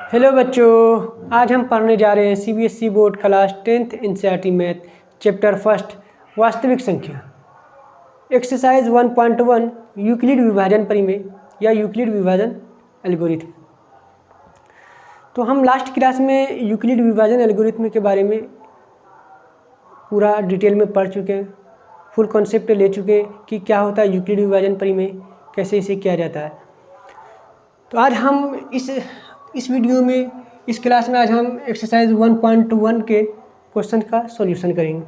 Hello बच्चों, आज हम पढ़ने जा रहे हैं CBSE board class 10th NCERT math chapter first वास्तविक संख्या एक्सरसाइज 1.1 यूक्लिड विभाजन परिमेय या यूक्लिड विभाजन एल्गोरिथम। तो हम लास्ट क्लास में यूक्लिड विभाजन एल्गोरिथम के बारे में पूरा डिटेल में पढ़ चुके हैं, फुल कॉन्सेप्ट ले चुके हैं कि क्या होता है यूक्लिड विभाजन परिमेय, कैसे इसे किया जाता है। तो आज हम इस वीडियो में, इस क्लास में आज हम एक्सरसाइज 1.1 के क्वेश्चन का सॉल्यूशन करेंगे।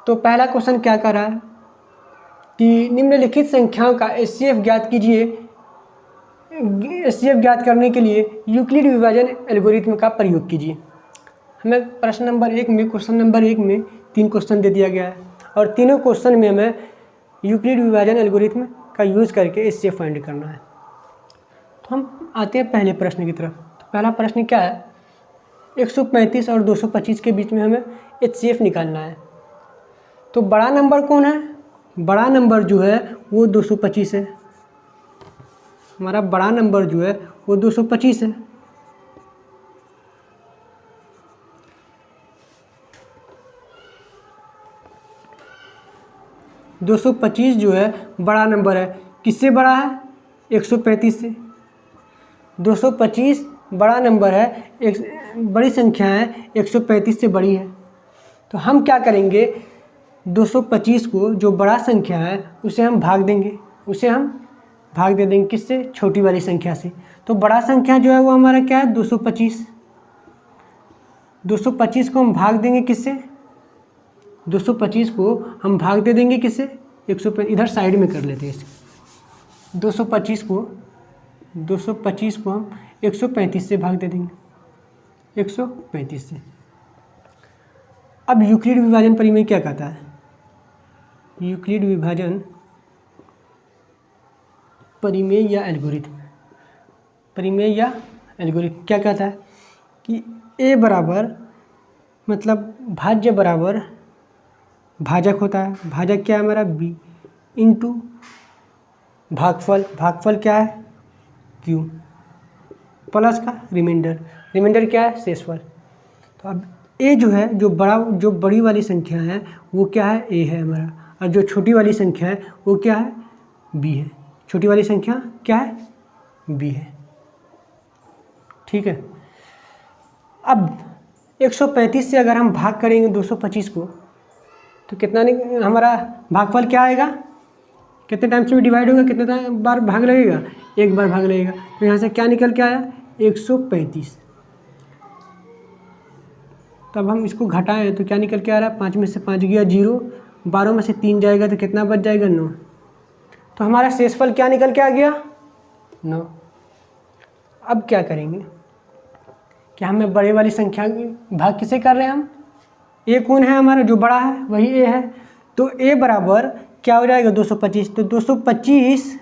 तो पहला क्वेश्चन क्या कर रहा है कि निम्नलिखित संख्याओं का एचसीएफ ज्ञात कीजिए। एचसीएफ ज्ञात करने के लिए यूक्लिड विभाजन एल्गोरिथम का प्रयोग कीजिए। हमें प्रश्न नंबर 1 में, क्वेश्चन नंबर 1 में 3 क्वेश्चन दे दिया गया है और तीनों क्वेश्चन में हमें यूक्लिड विभाजन एल्गोरिथम का यूज़ करके एचसीएफ फाइंड करना है। तो हम आते हैं पहले प्रश्न की तरफ। तो पहला प्रश्न क्या है, 135 और 225 के बीच में हमें एचसीएफ निकालना है। तो बड़ा नंबर कौन है? बड़ा नंबर जो है वो 225 है। हमारा बड़ा नंबर जो है वो 225 है। (225) जो है बड़ा नंबर है। किससे बड़ा है? 135 से। 225 बड़ा नंबर है, एक बड़ी संख्या है, 135 से बड़ी है। तो हम क्या करेंगे, 225 को जो बड़ा संख्या है उसे हम भाग देंगे, उसे हम भाग दे देंगे किससे? छोटी वाली संख्या से। तो बड़ा संख्या जो है वो हमारा क्या है? 225। 225 को हम भाग देंगे किससे? 225 को हम भाग दे देंगे किससे? 135। इधर साइड में कर लेते हैं इसे। 225 को हम 135 से भाग दे देंगे, 135 से। अब यूक्लिड विभाजन परिमेय क्या कहता है? यूक्लिड विभाजन परिमेय या एल्गोरिथम, परिमेय या एल्गोरिथम क्या कहता है कि ए बराबर, मतलब भाज्य बराबर भाजक होता है। भाजक क्या है हमारा? बी इंटू भागफल, भागफल क्या है? क्यू, प्लस का रिमाइंडर, रिमाइंडर क्या है? शेषफल। तो अब ए जो है, जो बड़ी वाली संख्या है वो क्या है? ए है हमारा, और जो छोटी वाली संख्या है वो क्या है? बी है। छोटी वाली संख्या क्या है? बी है। ठीक है। अब 135 से अगर हम भाग करेंगे 225 को तो कितना हमारा भागफल क्या आएगा? कितने टाइम से भी डिवाइड होगा, कितने बार भाग लगेगा? एक बार भाग लगेगा। तो यहाँ से क्या निकल के आया? 135। तब हम इसको घटाएं तो क्या निकल के आ रहा है? 5 में से 5 गया 0, 12 में से 3 जाएगा तो कितना बच जाएगा? 9। तो हमारा शेषफल क्या निकल के आ गया? 9। अब क्या करेंगे कि हमें बड़े वाली संख्या भाग किसे कर रहे हैं हम? ए कौन है हमारा? जो बड़ा है वही ए है। तो ए बराबर क्या हो जाएगा? 225। तो 225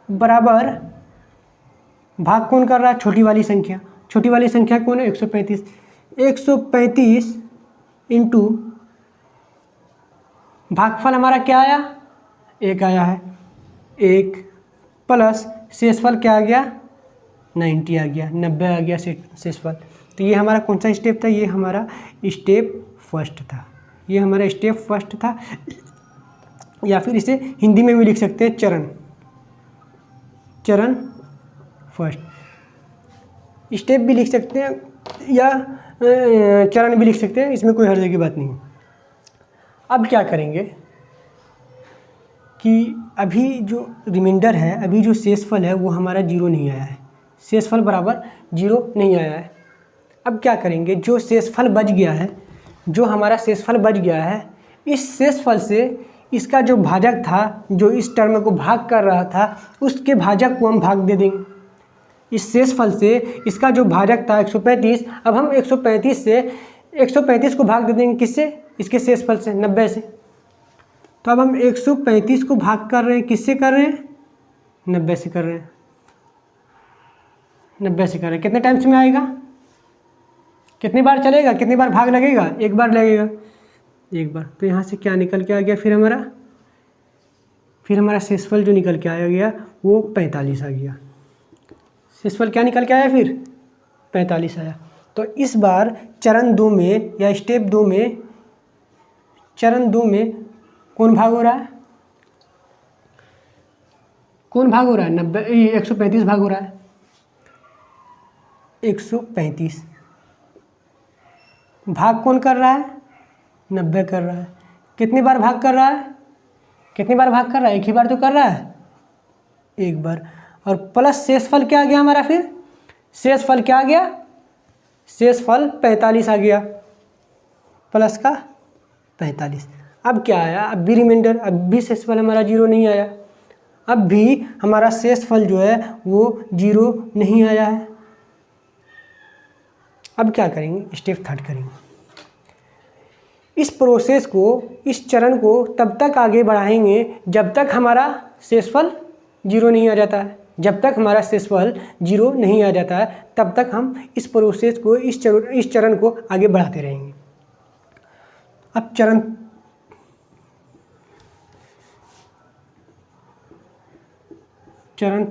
बराबर भाग कौन कर रहा है? छोटी वाली संख्या। छोटी वाली संख्या कौन है? 135। 135 इंटू भागफल हमारा क्या आया? 1 आया है, 1 प्लस शेषफल क्या आ गया? 90 आ गया, 90 आ गया शेषफल। तो ये हमारा कौन सा स्टेप था? ये हमारा स्टेप फर्स्ट था। ये हमारा स्टेप फर्स्ट था, या फिर इसे हिंदी में भी लिख सकते हैं चरण फर्स्ट। स्टेप भी लिख सकते हैं या चरण भी लिख सकते हैं, इसमें कोई हर्ज की बात नहीं है। अब क्या करेंगे कि अभी जो रिमाइंडर है, अभी जो शेषफल है वो हमारा 0 नहीं आया है। शेषफल बराबर 0 नहीं आया है। अब क्या करेंगे, जो शेषफल बच गया है, जो हमारा शेषफल बच गया है, इस शेषफल से इसका जो भाजक था, जो इस टर्म को भाग कर रहा था, उसके भाजक को हम भाग दे देंगे। इस शेषफल से इसका जो भाजक था 135, अब हम 135 से 135 को भाग दे देंगे किससे? इसके शेषफल से, 90 से। तो अब हम 135 को भाग कर रहे हैं, किससे कर रहे हैं? 90 से कर रहे हैं, 90 से कर रहे हैं। कितने टाइम्स में आएगा? कितनी बार चलेगा? कितनी बार भाग लगेगा? एक बार लगेगा, एक बार। तो यहाँ से क्या निकल के आ गया? फिर हमारा शेषफल जो निकल के आया गया वो 45 आ गया। शेषफल क्या निकल के आया? फिर 45 आया। तो इस बार चरण 2 में या स्टेप 2 में, चरण 2 में कौन भाग हो रहा है? कौन भाग हो रहा है? 135 भाग हो रहा है। 135 भाग कौन कर रहा है? 90 कर रहा है। कितनी बार भाग कर रहा है? कितनी बार भाग कर रहा है? एक ही बार तो कर रहा है, एक बार। और प्लस शेषफल क्या आ गया हमारा? फिर शेषफल क्या आ गया? शेषफल 45 आ गया, प्लस का 45। अब क्या आया? अब भी रिमाइंडर, अब भी शेषफल हमारा 0 नहीं आया। अब भी हमारा शेषफल जो है वो 0 नहीं आया है। अब क्या करेंगे? स्टेप 3 करेंगे। इस प्रोसेस को, इस चरण को तब तक आगे बढ़ाएंगे जब तक हमारा शेषफल 0 नहीं आ जाता है। जब तक हमारा शेषफल 0 नहीं आ जाता है तब तक हम इस प्रोसेस को, इस चरण को आगे बढ़ाते रहेंगे। अब चरण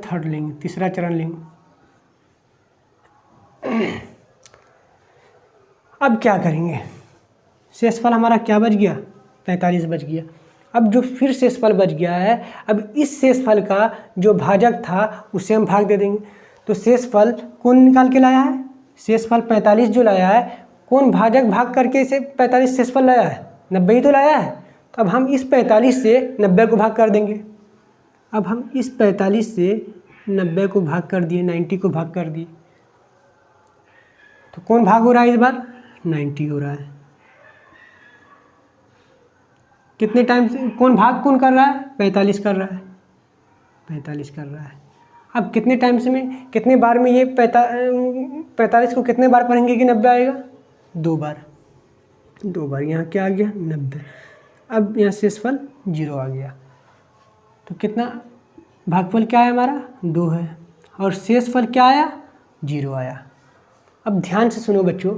थर्ड लेंगे, तीसरा चरण लेंगे। अब क्या करेंगे? शेषफल हमारा क्या बच गया? 45 बच गया। अब जो फिर शेषफल बच गया है, अब इस शेषफल का जो भाजक था उसे हम भाग दे देंगे। तो शेषफल कौन निकाल के लाया है? शेषफल 45 जो लाया है, कौन भाजक भाग करके इसे 45 शेषफल लाया है? 90 ही तो लाया है। तो अब हम इस 45 से 90 को भाग कर देंगे। अब हम इस 45 से 90 को भाग कर दिए, 90 को भाग कर दिए। तो कौन भाग हो रहा है इस बार? 90 हो रहा है। कितने टाइम से कौन भाग कौन कर रहा है? 45 कर रहा है, 45 कर रहा है। अब कितने टाइम से में, कितने बार में ये 45 को कितने बार पढ़ेंगे कि 90 आएगा? 2 बार। 2 बार। यहाँ क्या आ गया? 90। अब यहाँ शेषफल 0 आ गया। तो कितना भागफल क्या है हमारा? 2 है। और शेषफल क्या आया? 0 आया। अब ध्यान से सुनो बच्चों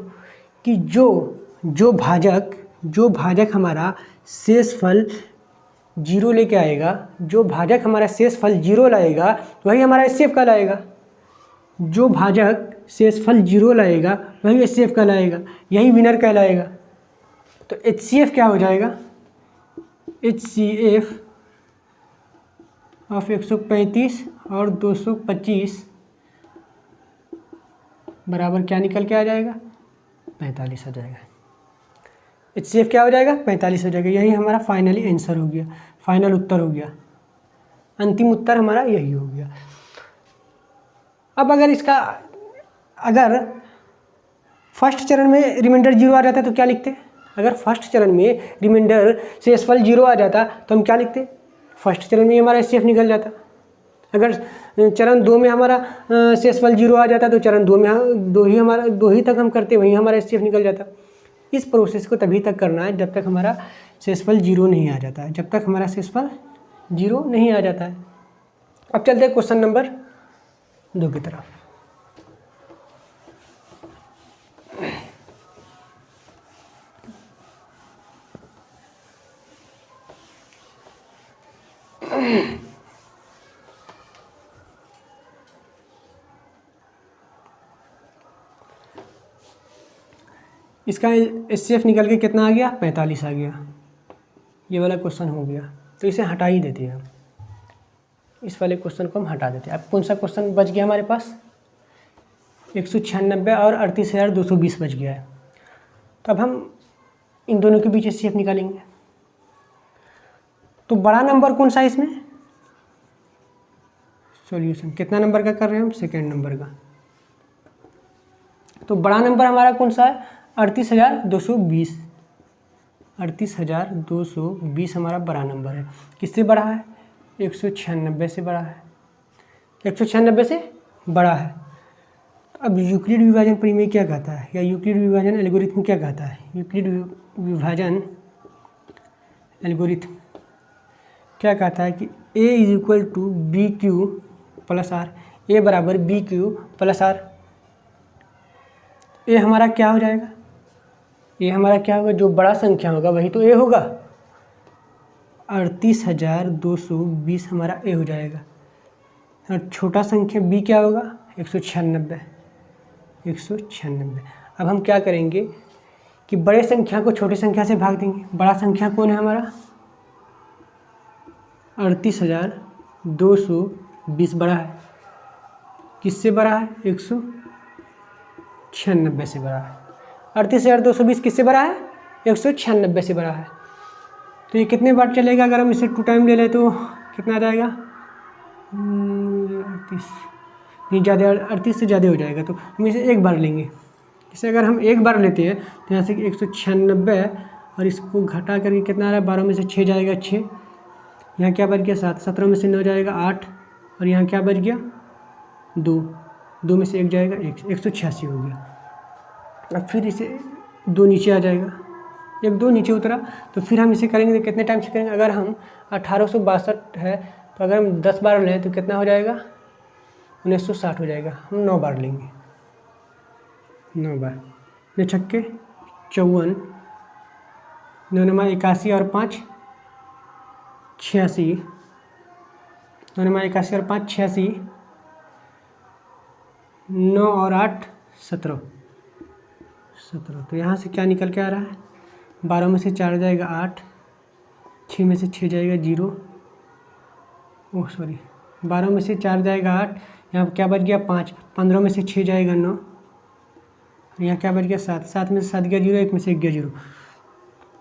कि जो भाजक हमारा शेषफल 0 लेके आएगा, जो भाजक हमारा शेषफल 0 लाएगा वही हमारा एचसीएफ का लाएगा। जो भाजक शेषफल 0 लाएगा वही एचसीएफ का लाएगा, यही विनर कहलाएगा। तो एचसीएफ क्या हो जाएगा? एचसीएफ ऑफ 135 और 225 बराबर क्या निकल के आ जाएगा? 45 आ जाएगा। एचसीएफ क्या हो जाएगा? 45 हो जाएगा। यही हमारा फाइनली आंसर हो गया, फाइनल उत्तर हो गया, अंतिम उत्तर हमारा यही हो गया। अब अगर फर्स्ट चरण में रिमाइंडर 0 आ जाता तो क्या लिखते? अगर फर्स्ट चरण में रिमाइंडर शेषफल 0 आ जाता तो हम क्या लिखते? फर्स्ट चरण में हमारा एचसीएफ निकल जाता। अगर चरण 2 में हमारा शेषफल 0 आ जाता तो चरण 2 में 2 ही तक हम करते, वहीं हमारा एचसीएफ निकल जाता। इस प्रोसेस को तभी तक करना है जब तक हमारा शेषफल 0 नहीं आ जाता है, जब तक हमारा शेषफल 0 नहीं आ जाता है। अब चलते हैं क्वेश्चन नंबर 2 की तरफ। इसका एचसीएफ निकल के कितना आ गया? 45 आ गया। ये वाला क्वेश्चन हो गया, तो इसे हटा ही देते हैं हम। इस वाले क्वेश्चन को हम हटा देते हैं। अब कौन सा क्वेश्चन बच गया हमारे पास? 196 और 38,220 बच गया है। तो अब हम इन दोनों के बीच एचसीएफ निकालेंगे। तो बड़ा नंबर कौन सा है इसमें? सॉल्यूशन कितना नंबर का कर रहे हैं हम? सेकेंड नंबर का। तो बड़ा नंबर हमारा कौन सा है? 38,220। 38,220 हमारा बड़ा नंबर है। किससे बड़ा है? 196 से बड़ा है। 196 से बड़ा है। अब यूक्लिड विभाजन परिमेय क्या कहता है, या यूक्लिड विभाजन एल्गोरिथम क्या कहता है? यूक्लिड विभाजन एल्गोरिथम क्या कहता है कि a = BQ + R। a बराबर BQ + R। ए हमारा क्या हो जाएगा? ए हमारा क्या होगा? जो बड़ा संख्या होगा वही तो ए होगा। 38,220 हमारा ए हो जाएगा। और छोटा संख्या बी क्या होगा? 196। 196। अब हम क्या करेंगे कि बड़े संख्या को छोटी संख्या से भाग देंगे। बड़ा संख्या कौन है हमारा? 38,220 बड़ा है। किससे बड़ा है? 196 से बड़ा है। 38,220 किससे बड़ा है? 196 से बड़ा है। तो ये कितने बार चलेगा? अगर हम इसे 2 टाइम ले लें तो कितना आ जाएगा? 38 नहीं, ज़्यादा 38 से ज़्यादा हो जाएगा, तो हम इसे एक बार लेंगे। इसे अगर हम एक बार लेते हैं तो यहाँ से 196 और इसको घटा करके कितना आ रहा है? 12 में से 6 जाएगा 6, यहाँ क्या बच गया 7, 17 में से 9 जाएगा 8, और यहाँ क्या बच गया 2, 2 में से 1 जाएगा 186 हो गया। अब फिर इसे 2 नीचे आ जाएगा, 1 2 नीचे उतरा, तो फिर हम इसे करेंगे तो कितने टाइम से करेंगे? अगर हम 1862 है तो अगर हम 10 बार लें तो कितना हो जाएगा? 1960 हो जाएगा। हम 9 बार लेंगे, 9 बार। 9 छक्के 54, 9 नमा 81 और 5 86, 9 नमा 81 और 5 86, 9 और 8 17, तो यहाँ से क्या निकल के आ रहा है? 12 में से 4 जाएगा 8, 6 में से 6 जाएगा 0, 12 में से 4 जाएगा 8, यहाँ क्या बच गया 5, 15 में से 6 जाएगा 9, यहाँ क्या बच गया 7, 7 में से 7 गया 0, 1 में से 1 गया 0,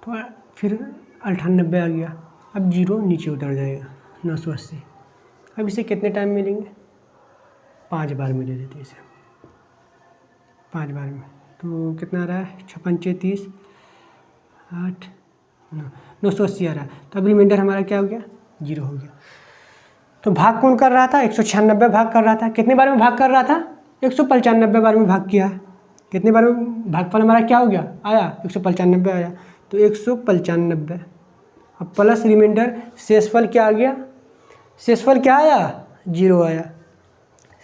तो फिर 98 आ गया। अब 0 नीचे उतर जाएगा, 980। अब इसे कितने टाइम मिलेंगे? 5 बार मिले देते इसे, 5 बार में। तो कितना आ रहा है? 56 30 8 9, 980 आ रहा है। तो अब रिमाइंडर हमारा क्या हो गया? 0 हो गया। तो भाग कौन कर रहा था? 196 भाग कर रहा था। कितने बार में भाग कर रहा था? 195 बार में भाग किया है। कितने बार में भागफल हमारा क्या हो गया? आया 195 आया, तो 195। अब प्लस रिमाइंडर, शेषफल क्या आ गया? शेषफल क्या आया? 0 आया।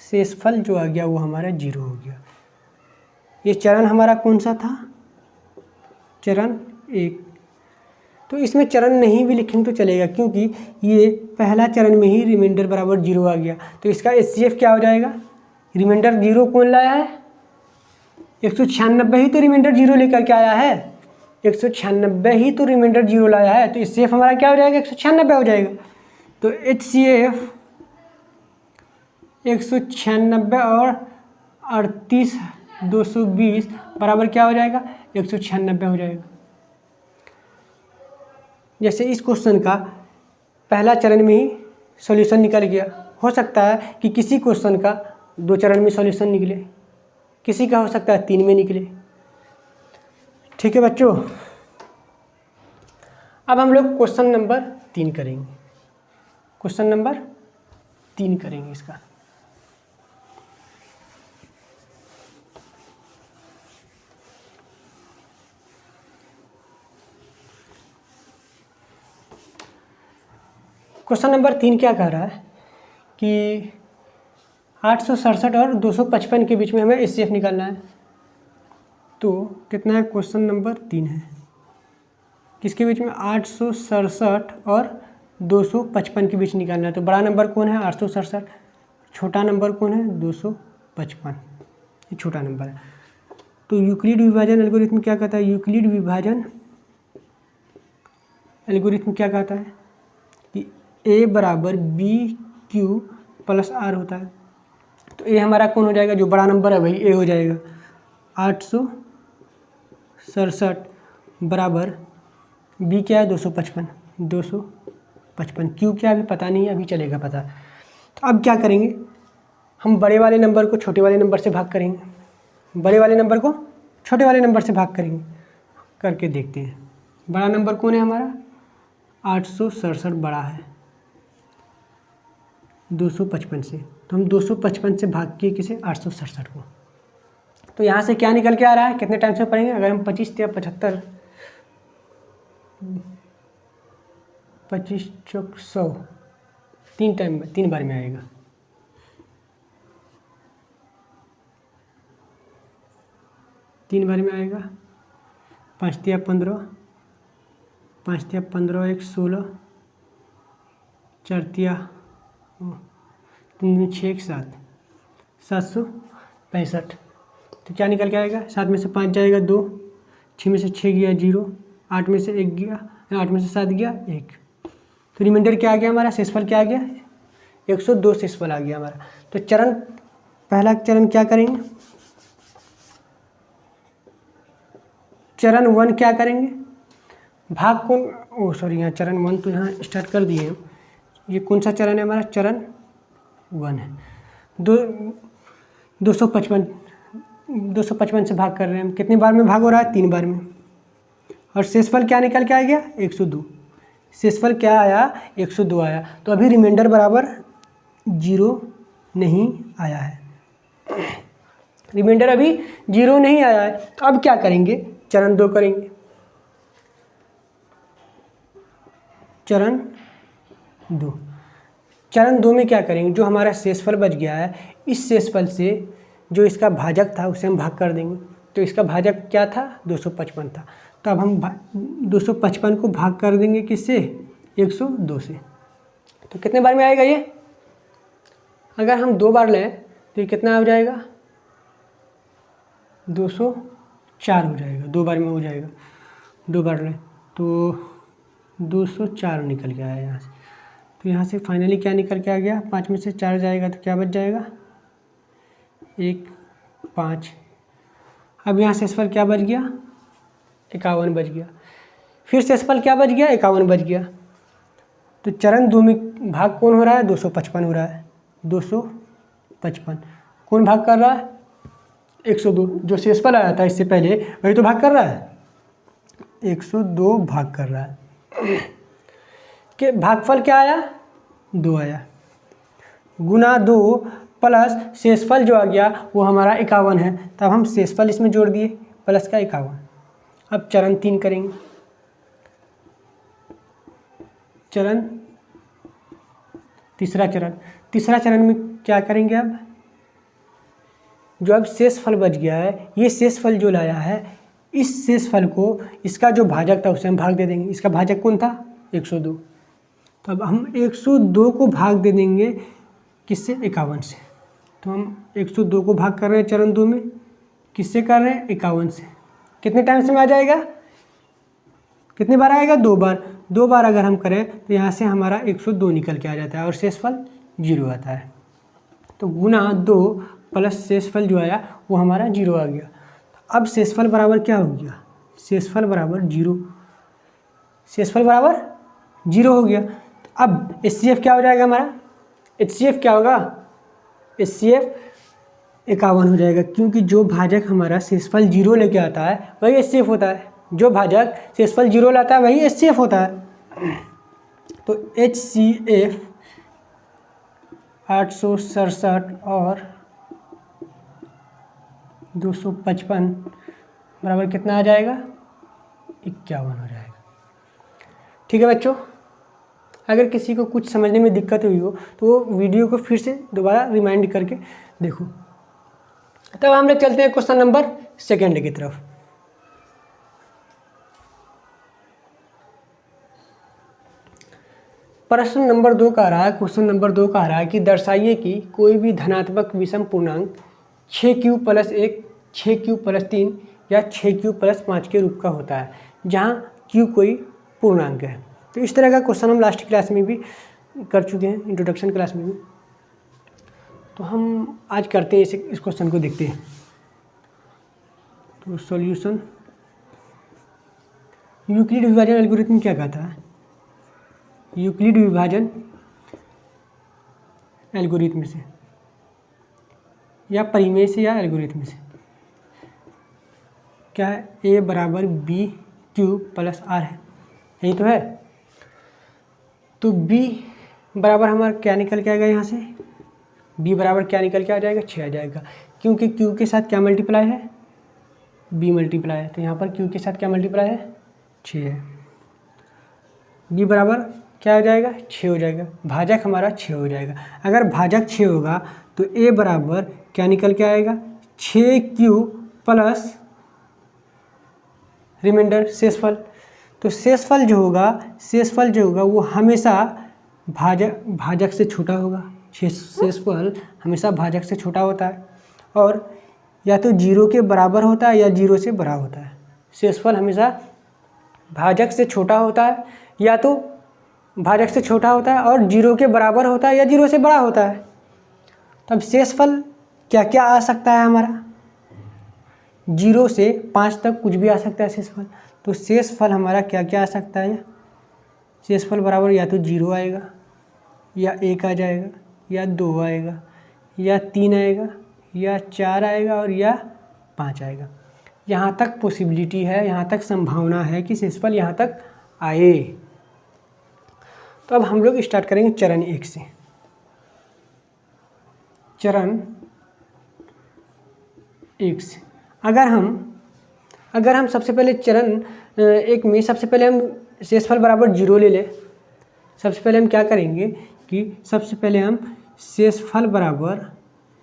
शेषफल जो आ गया वो हमारा 0 हो गया। ये चरण हमारा कौन सा था? चरण 1। तो इसमें चरण नहीं भी लिखेंगे तो चलेगा, क्योंकि ये पहला चरण में ही रिमाइंडर बराबर 0 आ गया। तो इसका HCF क्या हो जाएगा? रिमाइंडर 0 कौन लाया है? 196 ही तो रिमाइंडर 0 लेकर के आया है। 196 ही तो रिमाइंडर 0 लाया है, तो HCF हमारा क्या हो जाएगा? 196 हो जाएगा। तो HCF 196 और 38,220 बराबर क्या हो जाएगा? 196 हो जाएगा। जैसे इस क्वेश्चन का पहला चरण में ही सॉल्यूशन निकल गया। हो सकता है कि किसी क्वेश्चन का 2 चरण में सॉल्यूशन निकले, किसी का हो सकता है 3 में निकले। ठीक है बच्चों, अब हम लोग क्वेश्चन नंबर 3 करेंगे। क्वेश्चन नंबर 3 करेंगे इसका। क्वेश्चन नंबर 3 क्या कह रहा है कि 867 और 255 के बीच में हमें HCF निकालना है। तो कितना है? क्वेश्चन नंबर 3 है। किसके बीच में? 867 और 255 के बीच निकालना है। तो बड़ा नंबर कौन है? 867। छोटा नंबर कौन है? 255। ये छोटा नंबर है। तो यूक्लिड विभाजन एल्गोरिथम क्या कहता है? यूक्लिड विभाजन एल्गोरिथम क्या कहता है कि A बराबर BQ प्लस R होता है। तो A हमारा कौन हो जाएगा? जो बड़ा नंबर है वही A हो जाएगा। 867 बराबर B क्या है? 255। 255 Q क्या अभी पता नहीं है, अभी चलेगा पता। तो अब क्या करेंगे? हम बड़े वाले नंबर को छोटे वाले नंबर से भाग करेंगे। बड़े वाले नंबर को छोटे वाले नंबर से भाग करेंगे, करके देखते हैं। बड़ा नंबर कौन है हमारा? 867 बड़ा है 255 से, तो हम 255 से भाग किए किसे? 867 को। तो यहाँ से क्या निकल के आ रहा है? कितने टाइम से पढ़ेंगे? अगर हम 25 या 75, 25 चौक 100, 3 टाइम में 3 बार में आएगा। तीन बार में आएगा। 5 तिया 15, 5 तिया 15 1 16, 4 तिया 3 6 1 7, 765। तो क्या निकल के आएगा, 7 में से 5 जाएगा 2, 6 में से 6 गया 0, 8 में से 1 गया, 8 में से 7 गया 1। तो रिमाइंडर क्या आ गया हमारा, शेषफल क्या आ गया, 102 शेषफल आ गया हमारा। तो चरण, पहला चरण क्या करेंगे, चरण 1 क्या करेंगे, भाग कौन, सॉरी यहाँ चरण 1 तो यहाँ स्टार्ट कर दिए हैं। ये कौन सा चरण है हमारा, चरण 1 है। 255 से भाग कर रहे हैं हम, कितनी बार में भाग हो रहा है, 3 बार में। और शेषफल क्या निकल के आ गया, 102। शेषफल क्या आया, 102 आया। तो अभी रिमाइंडर बराबर 0 नहीं आया है, रिमाइंडर अभी 0 नहीं आया है। तो अब क्या करेंगे, चरण 2 करेंगे। चरण 2 में क्या करेंगे, जो हमारा शेषफल बच गया है, इस शेषफल से जो इसका भाजक था उसे हम भाग कर देंगे। तो इसका भाजक क्या था, 255 था। तो अब हम 255 को भाग कर देंगे किससे, 102 से। तो कितने बार में आएगा ये, अगर हम 2 बार लें तो ये कितना हो जाएगा, 204 हो जाएगा। 2 बार में हो जाएगा, 2 बार लें तो 204 निकल के आया यहाँ से। तो यहाँ से फाइनली क्या निकल के आ गया, 5 में से 4 जाएगा तो क्या बच जाएगा, 1 5। अब यहाँ शेषफल क्या बच गया, 51 बच गया। फिर शेषफल क्या बच गया, 51 बच गया। तो चरण 2 में भाग कौन हो रहा है, 255 हो रहा है। 255 कौन भाग कर रहा है, 102। जो शेषफल आया था इससे पहले वही तो भाग कर रहा है, 102 भाग कर रहा है। कि भागफल क्या आया, 2 आया, गुना 2 प्लस शेषफल जो आ गया वो हमारा 51 है। तब हम शेषफल इसमें जोड़ दिए प्लस का 51। अब चरण 3 करेंगे। चरण तीसरा चरण में क्या करेंगे, अब जो अब शेषफल बच गया है, ये शेषफल जो लाया है, इस शेषफल को इसका जो भाजक था उसे हम भाग दे देंगे। इसका भाजक कौन था, 102। तो अब हम 102 को भाग दे देंगे किससे, 51 से। तो हम 102 को भाग कर रहे हैं चरण 2 में, किससे कर रहे हैं, 51 से। कितने टाइम से में आ जाएगा, कितनी बार आएगा, 2 बार। 2 बार अगर हम करें तो यहाँ से हमारा 102 निकल के आ जाता है और शेषफल 0 आता है। तो गुना 2 प्लस शेषफल जो आया वो हमारा 0 आ गया। अब शेषफल बराबर क्या हो गया, शेषफल बराबर 0, शेषफल बराबर 0 हो गया। अब HCF क्या हो जाएगा हमारा, HCF क्या होगा, HCF 51 हो जाएगा, क्योंकि जो भाजक हमारा शेषफल 0 लेके आता है वही HCF होता है। जो भाजक शेषफल 0 लाता है वही HCF होता है। तो HCF 867 और 255 बराबर कितना आ जाएगा, 51 हो जाएगा। ठीक है बच्चों, अगर किसी को कुछ समझने में दिक्कत हुई हो तो वो वीडियो को फिर से दोबारा रिमाइंड करके देखो। तब हम लोग चलते हैं क्वेश्चन नंबर 2 की तरफ। प्रश्न नंबर 2 कह रहा है, क्वेश्चन नंबर 2 कह रहा है कि दर्शाइए कि कोई भी धनात्मक विषम पूर्णांक 6q + 1, 6q + 3 या 6q + 5 के रूप का होता है, जहाँ q कोई पूर्णांक है। तो इस तरह का क्वेश्चन हम लास्ट क्लास में भी कर चुके हैं, इंट्रोडक्शन क्लास में भी। तो हम आज करते हैं इस क्वेश्चन को, देखते हैं। तो सॉल्यूशन, यूक्लिड विभाजन एल्गोरिथम क्या कहता है, यूक्लिड विभाजन एल्गोरिथम से या परिमेय से या एल्गोरिथम से क्या है, a बराबर BQ + R है, यही तो है। तो b बराबर हमारा क्या निकल के आएगा, यहाँ से b बराबर क्या निकल के आ जाएगा, 6 आ जाएगा, क्योंकि q के साथ क्या मल्टीप्लाई है, b मल्टीप्लाई है। तो यहाँ पर q के साथ क्या मल्टीप्लाई है, 6 है। b बराबर क्या हो जाएगा, 6 हो जाएगा, भाजक हमारा 6 हो जाएगा। अगर भाजक 6 होगा तो a बराबर क्या निकल के आएगा, 6q प्लस रिमाइंडर शेषफल। तो शेषफल जो होगा वो हमेशा भाजक से छोटा होगा। शेषफल हमेशा भाजक से छोटा होता है। और या तो 0 के बराबर होता है या 0 से बड़ा होता है। शेषफल हमेशा भाजक से छोटा होता है या तो भाजक से छोटा होता है और 0 के बराबर होता है या 0 से बड़ा होता है। तो अब शेषफल क्या क्या आ सकता है हमारा, 0 से 5 तक कुछ भी आ सकता है शेषफल। तो शेषफल हमारा क्या क्या आ सकता है, शेषफल बराबर या तो 0 आएगा या 1 आ जाएगा या 2 आएगा या 3 आएगा या 4 आएगा और या 5 आएगा। यहाँ तक पॉसिबिलिटी है, यहाँ तक संभावना है कि शेषफल यहाँ तक आए। तो अब हम लोग स्टार्ट करेंगे चरण 1 से। चरण 1 से अगर हम सबसे पहले चरण 1 में सबसे पहले हम शेषफल बराबर 0 ले लें। सबसे पहले हम क्या करेंगे कि सबसे पहले हम शेषफल बराबर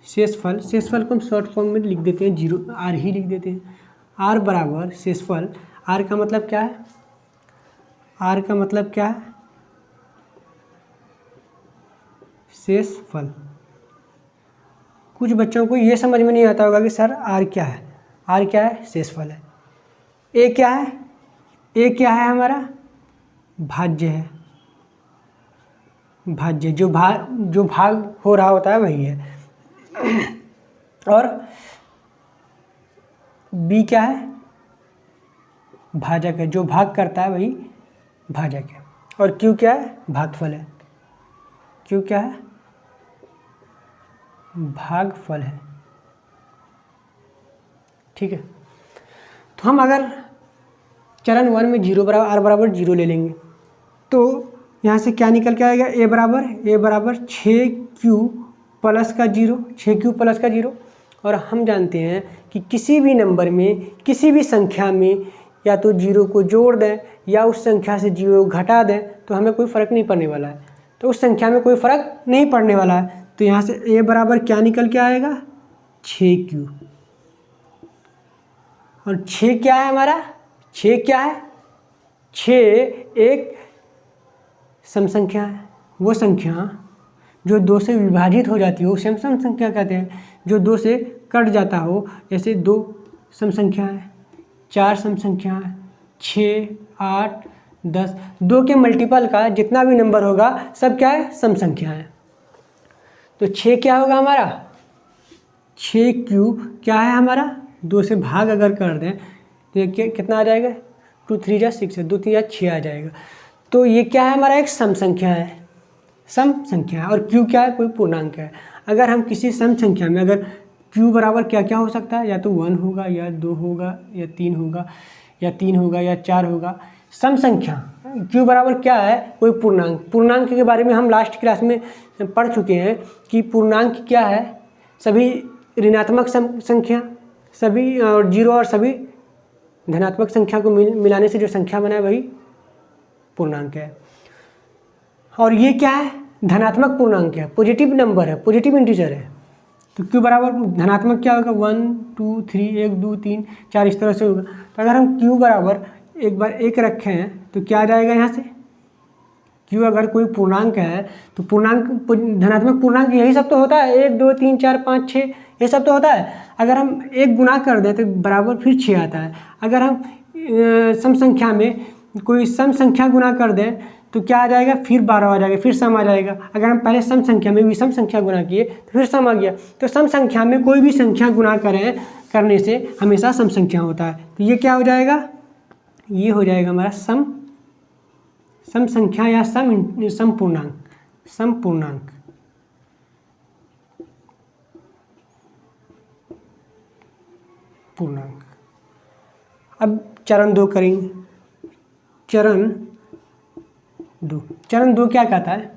शेषफल को हम शॉर्ट फॉर्म में लिख देते हैं, 0 आर ही लिख देते हैं। आर बराबर शेषफल, आर का मतलब क्या है, आर का मतलब क्या है, शेषफल। कुछ बच्चों को ये समझ में नहीं आता होगा कि सर आर क्या है, आर क्या है, शेषफल है। ए क्या है, ए क्या है हमारा, भाज्य है, भाज्य जो भाग हो रहा होता है वही है। और बी क्या है, भाजक है, जो भाग करता है वही भाजक है। और क्यू क्या है, भागफल है, क्यू क्या है, भागफल है। ठीक है, तो हम अगर चरण 1 में 0 बराबर आर बराबर 0 ले लेंगे तो यहाँ से क्या निकल के आएगा, ए बराबर 6Q प्लस का 0, 6Q प्लस का 0। और हम जानते हैं कि किसी भी नंबर में, किसी भी संख्या में या तो 0 को जोड़ दें या उस संख्या से 0 घटा दें तो हमें कोई फ़र्क नहीं पड़ने वाला है, तो उस संख्या में कोई फ़र्क नहीं पड़ने वाला है। तो यहाँ से ए बराबर क्या निकल के आएगा, 6Q। और 6 क्या है हमारा, 6 क्या है, 6 एक सम संख्या है। वो संख्या जो 2 से विभाजित हो जाती हो उसे हम सम संख्या कहते हैं। जो 2 से कट जाता हो, जैसे 2 सम संख्या है, 4 सम संख्या है, 6, 8, 10, 2 के मल्टीपल का जितना भी नंबर होगा सब क्या है, सम संख्या है। तो 6 क्या होगा हमारा, 6Q क्या है हमारा, 2 से भाग अगर कर दें तो ये कितना आ जाएगा, 2 3 जा 6 है, 2 3 जा 6 आ जाएगा। तो ये क्या है हमारा, एक सम संख्या है, सम संख्या है। और Q क्या है, कोई पूर्णांक है। अगर हम किसी सम संख्या में अगर Q बराबर क्या क्या हो सकता है, या तो 1 होगा या 2 होगा या 3 होगा या 3 होगा या 4 होगा। सम संख्या Q बराबर क्या है, कोई पूर्णांक। पूर्णांक के बारे में हम लास्ट क्लास में पढ़ चुके हैं कि पूर्णांक क्या है, सभी ऋणात्मक संख्या, सभी और 0 और सभी धनात्मक संख्या को मिलाने से जो संख्या बना है वही पूर्णांक है। और ये क्या है, धनात्मक पूर्णांक है, पॉजिटिव नंबर है, पॉजिटिव इंटीजर है। तो Q बराबर धनात्मक क्या होगा, 1 2 3 1 2 3 4 इस तरह से होगा। तो अगर हम Q बराबर एक बार 1 रखे हैं तो क्या आ जाएगा यहाँ से, Q अगर कोई पूर्णांक है तो पूर्णांक धनात्मक पूर्णांक यही सब तो होता है, 1 2 3 4 5 6 ये सब तो होता है। अगर हम 1 गुना कर दें तो बराबर फिर 6 आता है। अगर हम सम संख्या में कोई सम संख्या गुना कर दें तो क्या आ जाएगा, फिर 12 आ जाएगा, फिर सम आ जाएगा। अगर हम पहले सम संख्या में विषम संख्या गुना किए तो फिर सम आ गया। तो सम संख्या में कोई भी संख्या गुना करने से हमेशा सम संख्या होता है। तो ये क्या हो जाएगा, ये हो जाएगा हमारा सम संख्या या सम पूर्णांक। अब चरण 2 करेंगे। चरण 2 क्या कहता है,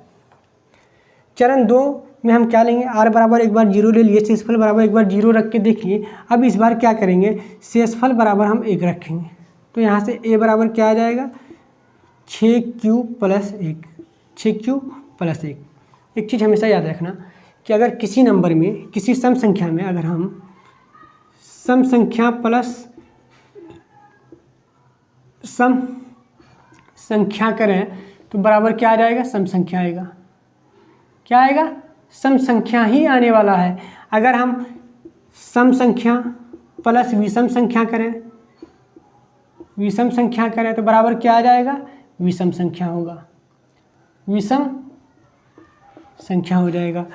चरण 2 में हम क्या लेंगे, आर बराबर एक बार 0 ले लिए, शेषफल बराबर एक बार 0 रख के देख लिए। अब इस बार क्या करेंगे, शेषफल बराबर हम 1 रखेंगे। तो यहाँ से ए बराबर क्या आ जाएगा, 6Q प्लस 1, 6Q प्लस 1। एक चीज़ हमेशा याद रखना कि अगर किसी नंबर में, किसी सम संख्या में अगर हम सम संख्या प्लस सम संख्या करें तो बराबर क्या आ जाएगा, सम संख्या आएगा। क्या आएगा, सम संख्या ही आने वाला है। अगर हम सम संख्या प्लस विषम संख्या करें, विषम संख्या करें तो बराबर क्या आ जाएगा, विषम संख्या होगा, विषम संख्या हो जाएगा।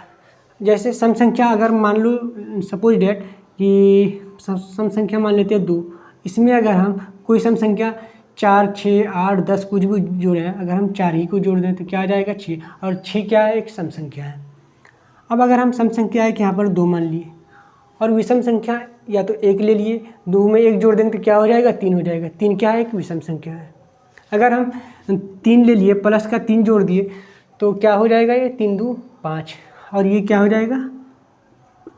जैसे सम संख्या अगर मान लो सपोज डेट कि सम संख्या मान लेते हैं 2, इसमें अगर हम कोई सम संख्या 4, 6, 8, 10 कुछ भी जोड़े हैं, अगर हम 4 ही को जोड़ दें तो क्या आ जाएगा 6, और 6 क्या है, एक सम संख्या है। अब अगर हम सम संख्या है कि यहाँ पर 2 मान लिए और विषम संख्या या तो 1 ले लिए, 2 में 1 जोड़ देंगे तो क्या हो जाएगा, 3 हो जाएगा। 3 क्या है, एक विषम संख्या है। अगर हम 3 ले लिए प्लस का 3 जोड़ दिए तो क्या हो जाएगा, ये 3 2 5, और ये क्या हो जाएगा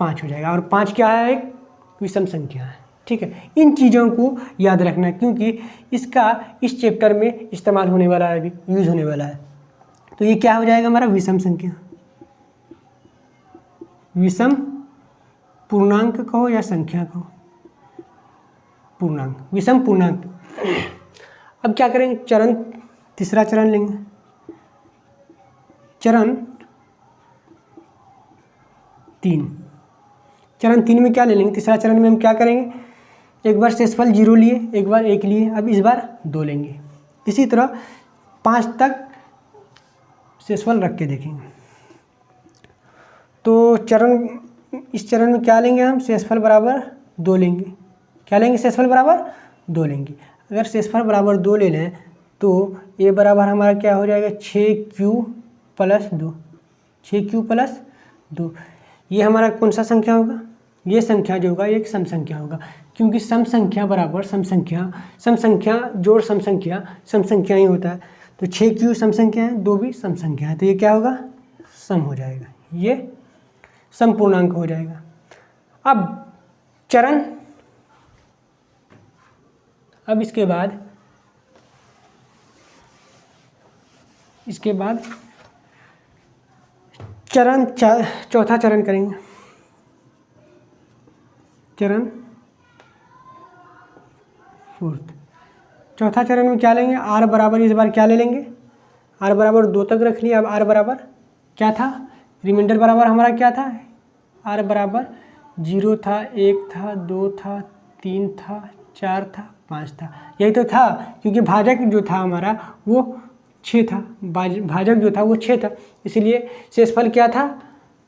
5 हो जाएगा, और 5 क्या है, एक विषम संख्या है। ठीक है, इन चीज़ों को याद रखना क्योंकि इसका इस चैप्टर में इस्तेमाल होने वाला है, अभी यूज़ होने वाला है। तो ये क्या हो जाएगा हमारा विषम संख्या, विषम पूर्णांक कहो या संख्या कहो, पूर्णांक, विषम पूर्णांक। अब क्या करेंगे, चरण तीसरा चरण लेंगे। चरण 3, चरण 3 में क्या ले लेंगे, तीसरा चरण में हम क्या करेंगे, एक बार शेषफल 0 लिए, एक बार 1 लिए, अब इस बार 2 लेंगे। इसी तरह 5 तक शेषफल रख के देखेंगे। तो इस चरण में क्या लेंगे हम, शेषफल बराबर 2 लेंगे। क्या लेंगे, शेषफल बराबर 2 लेंगे। अगर शेषफल बराबर 2 ले लें तो ये बराबर हमारा क्या हो जाएगा, 6q + 2, 6q + 2। ये हमारा कौन सा संख्या होगा, ये संख्या जो होगा एक सम संख्या होगा, क्योंकि सम संख्या बराबर सम संख्या जोड़ सम संख्या ही होता है। तो 6q सम संख्या है, 2 भी सम संख्या है, तो ये क्या होगा, सम हो जाएगा, ये सम पूर्णांक हो जाएगा। अब इसके बाद चौथा चरण करेंगे। चरण 4, चौथा चरण में क्या लेंगे, r बराबर इस बार क्या ले लेंगे, r बराबर 2 तक रख लिया। अब r बराबर क्या था, रिमाइंडर बराबर हमारा क्या था, r बराबर 0 था, 1 था, 2 था, 3 था, 4 था, 5 था, यही तो था, क्योंकि भाजक जो था हमारा वो 6 था, भाजक जो था वो 6 था, इसलिए शेषफल क्या था,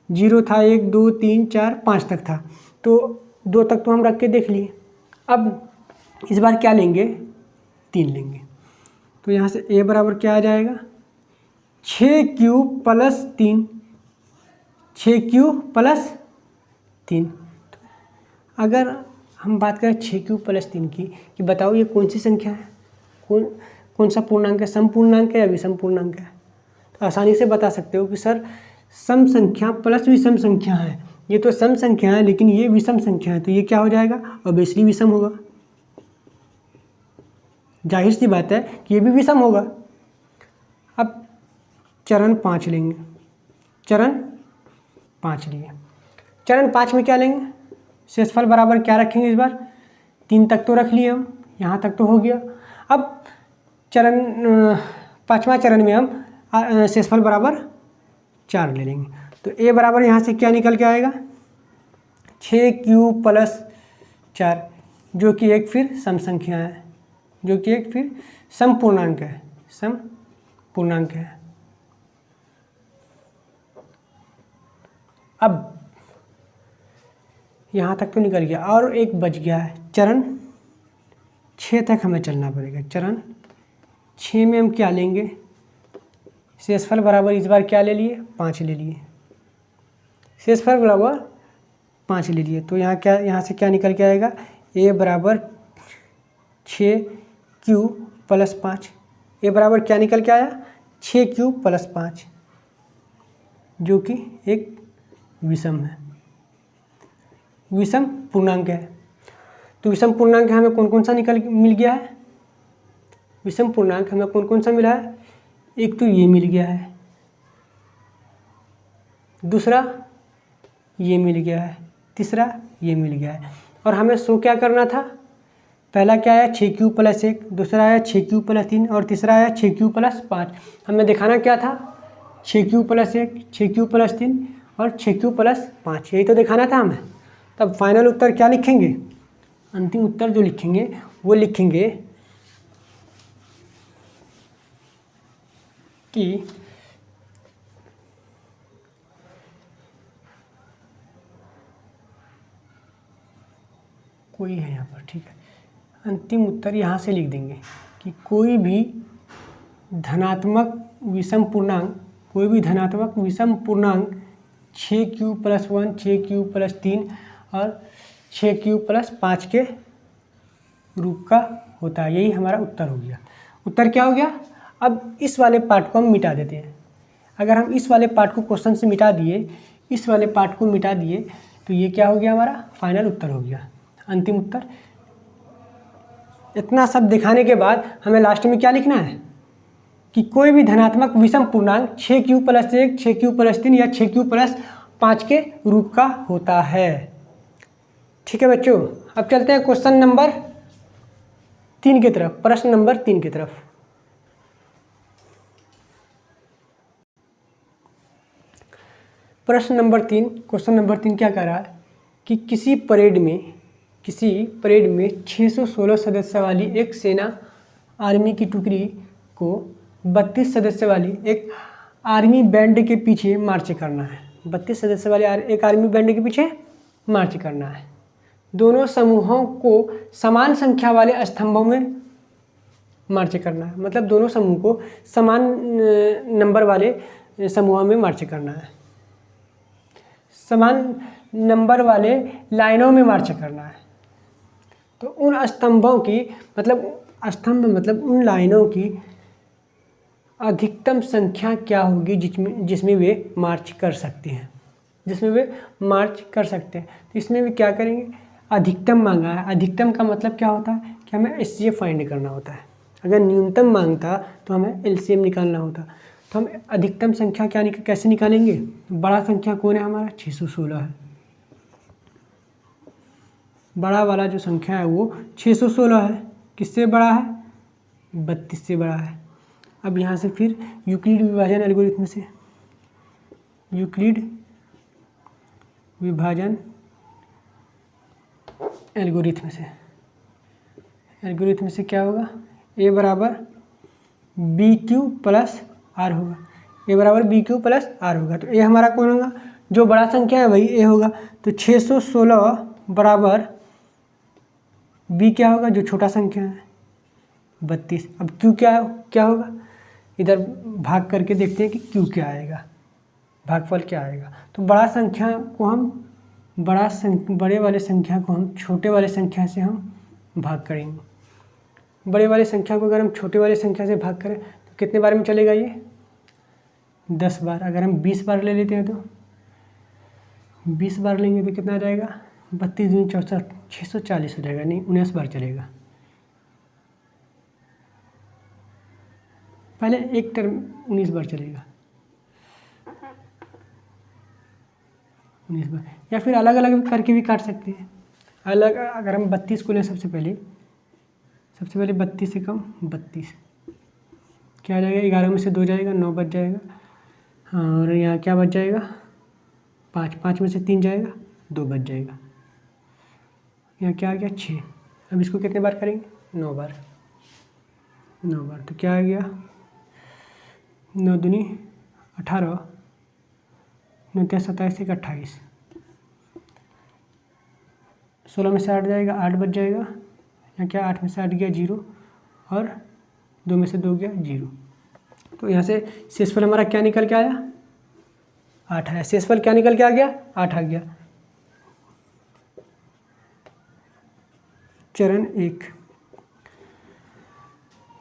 0 था, 1 2 3 4 5 तक था, तो 2 तक तो हम रख के देख लिए। अब इस बार क्या लेंगे, 3 लेंगे। तो यहाँ से a बराबर क्या आ जाएगा, 6q + 3, 6q + 3। अगर हम बात करें 6q + 3 की, कि बताओ ये कौन सी संख्या है, कौन सा पूर्णांक है, सम पूर्णांक है या विषम पूर्णांक है। तो आसानी से बता सकते हो कि सर सम संख्या प्लस विषम संख्या है, ये तो सम संख्या है लेकिन ये विषम संख्या है, तो ये क्या हो जाएगा, ऑब्वियसली विषम होगा, जाहिर सी बात है कि ये भी विषम होगा। अब चरण 5 लेंगे, चरण 5 लिए, चरण 5 में क्या लेंगे, शेषफल बराबर क्या रखेंगे, इस बार 3 तक तो रख लिए हम, यहाँ तक तो हो गया। अब चरण 5वां चरण में हम शेषफल बराबर 4 ले लेंगे। तो a बराबर यहाँ से क्या निकल के आएगा, 6q + 4, जो कि एक फिर सम संख्या है, जो कि एक फिर सम पूर्णांक है, सम पूर्णांक है। अब यहाँ तक तो निकल गया और एक बच गया है, चरण 6 तक हमें चलना पड़ेगा। चरण 6 में हम क्या लेंगे, शेषफल बराबर इस बार क्या ले लिए, 5 ले लिए, शेषफल बराबर 5 ले लिए। तो यहाँ से क्या निकल के आएगा, a बराबर 6q + 5, a बराबर क्या निकल के आया, 6q + 5, जो कि एक विषम है, विषम पूर्णांक है। तो विषम पूर्णांक हमें कौन कौन सा मिल गया है, विषम पूर्णांक हमें कौन कौन सा मिला है, एक तो ये मिल गया है, दूसरा ये मिल गया है, तीसरा ये मिल गया है। और हमें शो क्या करना था, पहला क्या आया 6q + 1, दूसरा आया 6q + 3 और तीसरा आया 6q + 5। हमें दिखाना क्या था, 6q + 1, 6q + 3 और 6q + 5, यही तो दिखाना था हमें। तब फाइनल उत्तर क्या लिखेंगे, अंतिम उत्तर जो लिखेंगे वो लिखेंगे कि कोई है यहाँ पर, ठीक है, अंतिम उत्तर यहाँ से लिख देंगे कि कोई भी धनात्मक विषम पूर्णांक, कोई भी धनात्मक विषम पूर्णांक 6q+1, 6q+3 और 6q+5 के रूप का होता है। यही हमारा उत्तर हो गया। उत्तर क्या हो गया? अब इस वाले पार्ट को हम मिटा देते हैं। अगर हम इस वाले पार्ट को क्वेश्चन से मिटा दिए, इस वाले पार्ट को मिटा दिए, तो ये क्या हो गया, हमारा फाइनल उत्तर हो गया, अंतिम उत्तर। इतना सब दिखाने के बाद हमें लास्ट में क्या लिखना है कि कोई भी धनात्मक विषम पूर्णांक 6q+1, 6q+3 या 6q+5 के रूप का होता है। ठीक है बच्चों, अब चलते हैं क्वेश्चन नंबर 3 की तरफ, प्रश्न नंबर 3 की तरफ। प्रश्न नंबर 3, क्वेश्चन नंबर 3 क्या कह रहा है कि किसी परेड में 616 सदस्य वाली एक सेना आर्मी की टुकड़ी को 32 सदस्य वाली एक आर्मी बैंड के पीछे मार्च करना है। 32 सदस्य वाली एक आर्मी बैंड के पीछे मार्च करना है। दोनों समूहों को समान संख्या वाले स्तंभों में मार्च करना है, मतलब दोनों समूह को समान नंबर वाले समूहों में मार्च करना है, समान नंबर वाले लाइनों में मार्च करना है। तो उन स्तंभों की मतलब उन लाइनों की अधिकतम संख्या क्या होगी जिसमें वे मार्च कर सकते हैं, तो इसमें भी क्या करेंगे, अधिकतम मांगा है। अधिकतम का मतलब क्या होता है कि हमें एचसीएफ फाइंड करना होता है। अगर न्यूनतम मांगता तो हमें एलसीएम निकालना होता। तो हम अधिकतम संख्या कैसे निकालेंगे? बड़ा संख्या कौन है हमारा? 616 है। बड़ा वाला जो संख्या है वो 616 है। किससे बड़ा है? 32 से बड़ा है। अब यहाँ से फिर यूक्लिड विभाजन एल्गोरिथम से, यूक्लिड विभाजन एल्गोरिथम से क्या होगा? a बराबर BQ+R होगा। a बराबर BQ+R होगा। तो a हमारा कौन होगा? जो बड़ा संख्या है वही a होगा। तो 616 बराबर b क्या होगा? जो छोटा संख्या है 32। अब q क्या होगा? इधर भाग करके देखते हैं कि q क्या आएगा, भागफल क्या आएगा। तो बड़े वाले संख्या को हम छोटे वाले संख्या से हम भाग करेंगे। बड़े वाले संख्या को अगर हम छोटे वाले संख्या से भाग करें तो कितने बार में चलेगा? ये 10 बार। अगर हम 20 बार ले लेते हैं तो 20 बार लेंगे तो कितना आ जाएगा? 32 दूनी 64, 640 हो जाएगा। नहीं, 19 बार चलेगा। पहले एक टर्म 19 बार चलेगा, 19 बार। या फिर अलग अलग करके भी काट सकते हैं। अगर हम 32 को लें सबसे पहले 32 से कम 32 क्या आ जाएगा? 11 में से 2 जाएगा, 9 बच जाएगा। हाँ, और यहाँ क्या बच जाएगा? 5 में से 3 जाएगा, 2 बच जाएगा। यहाँ क्या आ गया? 6। अब इसको कितने बार करेंगे? 9 बार। तो क्या आ गया? 9 दूनी 18, 9 3 27, 1 28, 16 में से 8 जाएगा, 8 बच जाएगा। यहाँ क्या? 8 में से 8 गया 0 और 2 में से 2 गया 0। तो यहाँ से शेषफल हमारा क्या निकल के आया? 8 आया। शेषफल क्या निकल के आ गया? 8 आ गया। चरण 1,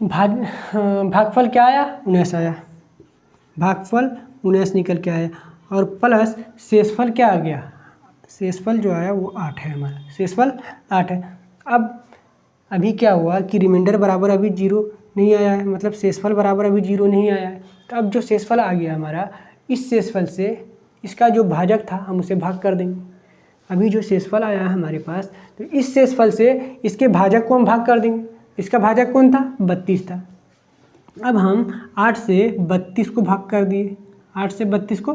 भागफल क्या आया? 19 आया। भागफल 19 निकल के आया और प्लस शेषफल क्या आ गया? शेषफल जो आया वो 8 है हमारा। शेषफल 8 है। अब अभी क्या हुआ कि रिमाइंडर बराबर अभी 0 नहीं आया है, मतलब शेषफल बराबर अभी 0 नहीं आया है। तो अब जो शेषफल आ गया हमारा, इस शेषफल से इसका जो भाजक था हम उसे भाग कर देंगे। अभी जो शेषफल आया है हमारे पास, तो इस शेषफल से इसके भाजक को हम भाग कर देंगे। इसका भाजक कौन था? 32 था। अब हम 8 से 32 को भाग कर दिए, 8 से 32 को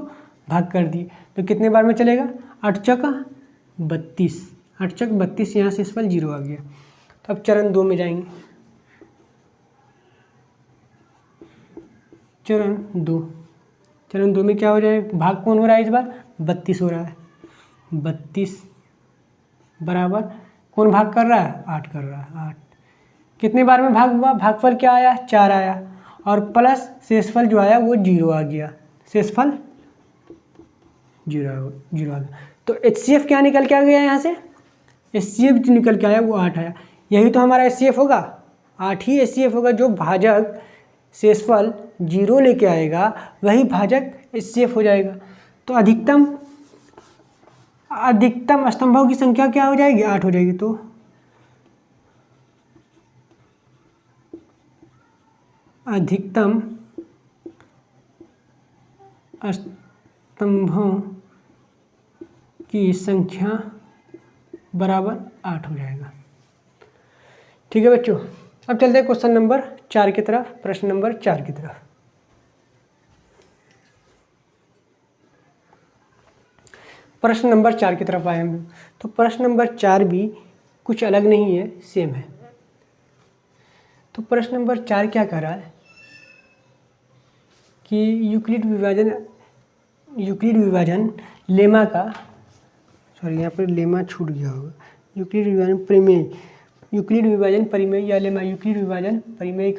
भाग कर दिए तो कितने बार में चलेगा? 8 चौका 32, 8 चक 32, यहाँ से शेषफल 0 आ गया। तो अब चरण 2 में जाएंगे। चरण 2 में क्या हो जाएगा, भाग कौन हो रहा है इस बार, 32 हो रहा है। 32 बराबर कौन भाग कर रहा है, 8 कर रहा है। 8 कितने बार में भाग हुआ, भागफल क्या आया, 4 आया, और प्लस शेषफल जो आया वो 0 आ गया। शेषफल 0 आ गया। तो HCF क्या निकल के आ गया यहाँ से, HCF जो निकल के आया वो 8 आया। यही तो हमारा HCF होगा, 8 ही HCF होगा। जो भाजक शेषफल 0 लेके आएगा वही भाजक HCF हो जाएगा। तो अधिकतम स्तंभों की संख्या क्या हो जाएगी, 8 हो जाएगी। तो अधिकतम स्तंभों की संख्या बराबर 8 हो जाएगा। ठीक है बच्चों, अब चलते हैं क्वेश्चन नंबर 4 की तरफ, प्रश्न नंबर 4 की तरफ। प्रश्न नंबर 4 की तरफ आए हम। तो प्रश्न नंबर 4 भी कुछ अलग नहीं है, सेम है। तो प्रश्न नंबर 4 क्या कह रहा है कि यूक्लिड विभाजन लेमा का, सॉरी यहाँ पर लेमा छूट गया होगा, यूक्लिड विभाजन प्रमेय, यूक्लिड विभाजन परिमेय या लेमा, यूक्लिड विभाजन परिमेय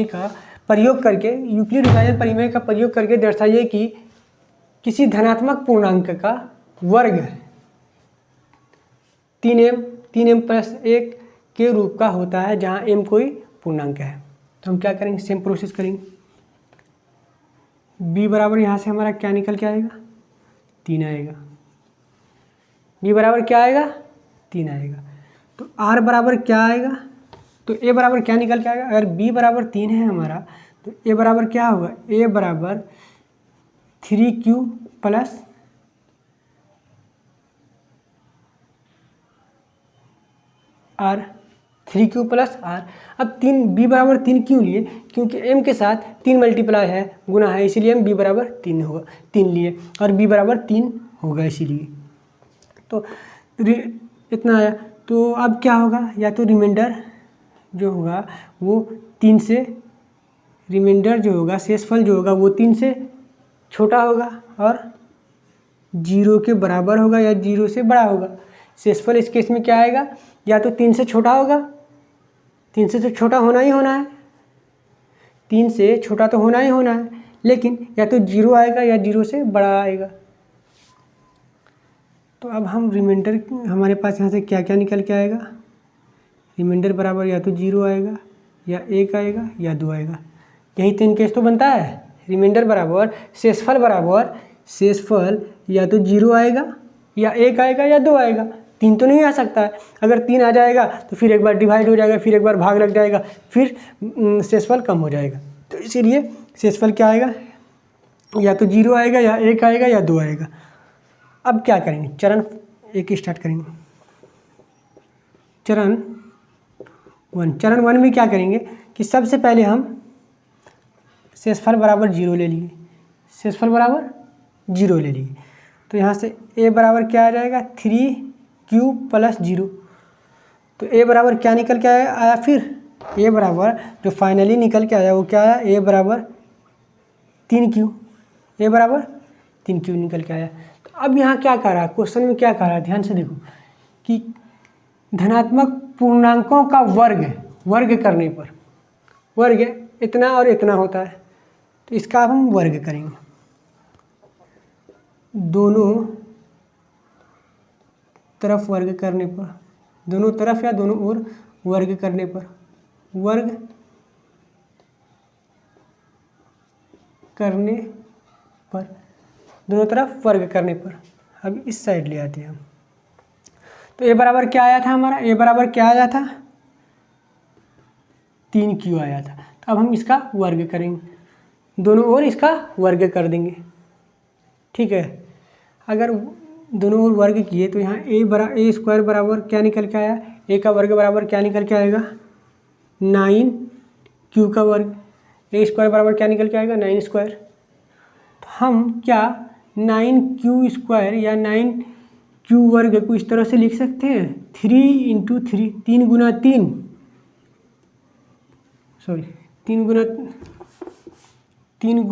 का प्रयोग करके, यूक्लिड विभाजन परिमेय का प्रयोग करके दर्शाइए कि किसी धनात्मक पूर्णांक का वर्ग 3m+1 के रूप का होता है जहाँ m कोई पूर्णांक है। तो हम क्या करेंगे, सेम प्रोसेस करेंगे। b बराबर यहाँ से हमारा क्या निकल के आएगा, 3 आएगा। b बराबर क्या आएगा, 3 आएगा। तो r बराबर क्या आएगा, तो a बराबर क्या निकल के आएगा, अगर b बराबर 3 है हमारा तो a बराबर क्या होगा, a बराबर 3q plus r, 3q plus r। अब b बराबर 3 क्यों लिए, क्योंकि m के साथ 3 मल्टीप्लाई है, गुना है, इसीलिए हम b बराबर 3 होगा, 3 लिए, और b बराबर 3 होगा इसीलिए। तो इतना आया। तो अब क्या होगा, या तो रिमाइंडर जो होगा वो 3 से, रिमाइंडर जो होगा, शेषफल जो होगा वो 3 से छोटा होगा और 0 के बराबर होगा या 0 से बड़ा होगा। शेषफल इस केस में क्या आएगा, या तो 3 से छोटा होगा, 3 से तो छोटा होना ही होना है, 3 से छोटा तो होना ही होना है, लेकिन या तो 0 आएगा या 0 से बड़ा आएगा। तो अब हम रिमाइंडर, हमारे पास यहाँ से क्या क्या निकल के आएगा, रिमाइंडर बराबर या तो 0 आएगा या 1 आएगा या 2 आएगा। यही 3 केस तो बनता है। रिमाइंडर बराबर शेषफल या तो 0 आएगा या 1 आएगा या 2 आएगा, 3 तो नहीं आ सकता है। अगर 3 आ जाएगा तो फिर एक बार डिवाइड हो जाएगा, फिर एक बार भाग लग जाएगा, फिर शेषफल कम हो जाएगा। तो इसीलिए शेषफल क्या आएगा, या तो 0 आएगा या 1 आएगा या 2 आएगा। अब क्या करेंगे, चरण 1 स्टार्ट करेंगे। चरण 1 में क्या करेंगे कि सबसे पहले हम शेषफल बराबर 0 ले लिए, शेषफल बराबर 0 ले लिए। तो यहाँ से a बराबर क्या आ जाएगा, 3q प्लस 0। तो a बराबर क्या निकल के आया, फिर a बराबर जो फाइनली निकल के आया वो क्या आया, a बराबर 3q, a बराबर 3q निकल के आया। तो अब यहाँ क्या कह रहा है, क्वेश्चन में क्या कह रहा है, ध्यान से देखो कि धनात्मक पूर्णांकों का वर्ग करने पर, वर्ग इतना और इतना होता है, तो इसका अब हम वर्ग करेंगे। दोनों तरफ वर्ग करने पर, दोनों तरफ या दोनों ओर वर्ग करने पर, वर्ग करने पर, दोनों तरफ वर्ग करने पर। अब इस साइड ले आते हैं हम। तो a बराबर क्या आया था हमारा, a बराबर क्या आया था, 3q आया था। तो अब हम इसका वर्ग करेंगे, दोनों ओर इसका वर्ग कर देंगे। ठीक है, अगर दोनों ओर वर्ग किए तो यहाँ a स्क्वायर बराबर क्या निकल के आया, a का वर्ग बराबर क्या निकल के आएगा, 9q का वर्ग। a स्क्वायर बराबर क्या निकल के आएगा, 9 स्क्वायर। तो हम क्या 9q² या 9q वर्ग को इस तरह से लिख सकते हैं, 3 × 3, 3 गुना 3, सॉरी 3 गुना 3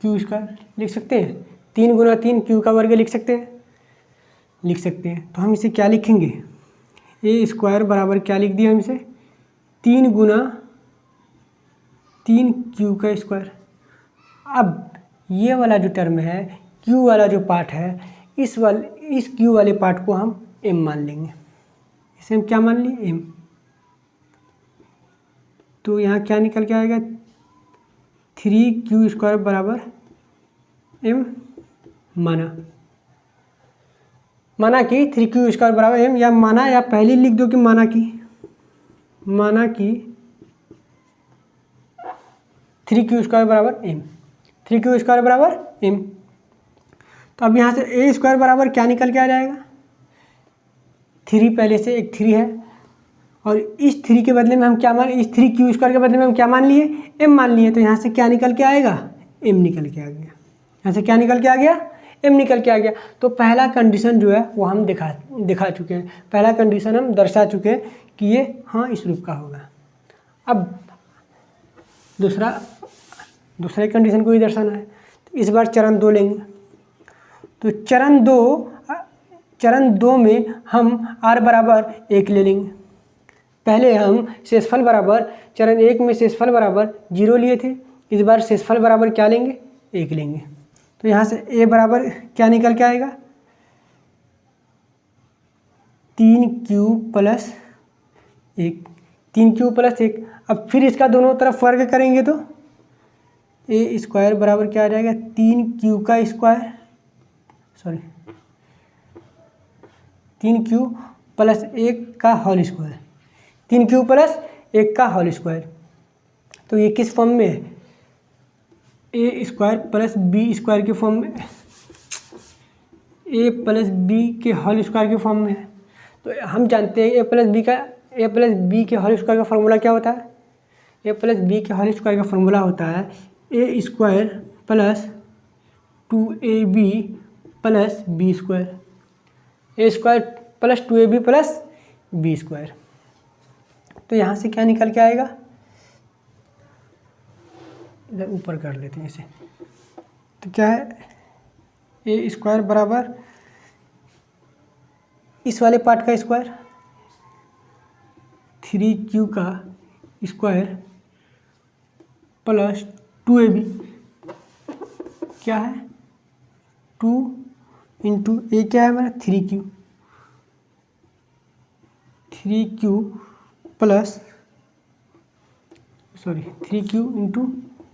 q² लिख सकते हैं, 3 गुना 3 q का वर्ग लिख सकते हैं। तो हम इसे क्या लिखेंगे, a² बराबर क्या लिख दिया हम इसे, 3 गुना 3 q का स्क्वायर। अब ये वाला जो टर्म है, q वाला जो पार्ट है, इस q वाले पार्ट को हम m मान लेंगे। इसे हम क्या मान लिए, m। तो यहाँ क्या निकल के आएगा, 3q² बराबर m। माना कि 3q² बराबर m, या माना, या पहले लिख दो कि माना कि 3q² बराबर m, 3q² बराबर m। तो अब यहाँ से a² बराबर क्या निकल के आ जाएगा, 3 पहले से एक 3 है, और इस 3 के बदले में हम क्या मान, इस 3q² के बदले में हम क्या मान लिए, m मान लिए। तो यहाँ से क्या निकल के आएगा, m निकल के आ गया। यहाँ से क्या निकल के आ गया, m निकल के आ गया। तो पहला कंडीशन जो है वो हम दिखा चुके हैं, पहला कंडीशन हम दर्शा चुके हैं कि ये हाँ इस रूप का होगा। अब दूसरा कंडीशन को ही दर्शाना है, तो इस बार चरण 2 लेंगे। तो चरण दो में हम r बराबर 1 ले लेंगे। पहले हम शेषफल बराबर, चरण 1 में शेषफल बराबर 0 लिए थे, इस बार शेषफल बराबर क्या लेंगे, 1 लेंगे। तो यहाँ से a बराबर क्या निकल के आएगा, 3q + 1, 3q + 1। अब फिर इसका दोनों तरफ वर्ग करेंगे तो a² बराबर क्या आ जाएगा, 3q + 1 का होल स्क्वायर, 3q + 1 का होल स्क्वायर। तो ये किस फॉर्म में है, a² + b² के फॉर्म में, a + b के होल स्क्वायर के फॉर्म में है। तो हम जानते हैं a + b के होल स्क्वायर का फॉर्मूला क्या होता है, a + b के होल स्क्वायर का फॉर्मूला होता है a² + 2ab + b², a² + 2ab + b²। तो यहाँ से क्या निकल के आएगा, इधर ऊपर कर लेते हैं इसे। तो क्या है, a² बराबर इस वाले पार्ट का स्क्वायर, 3q का स्क्वायर + 2ab, क्या है 2 × a क्या है हमारा, 3q ×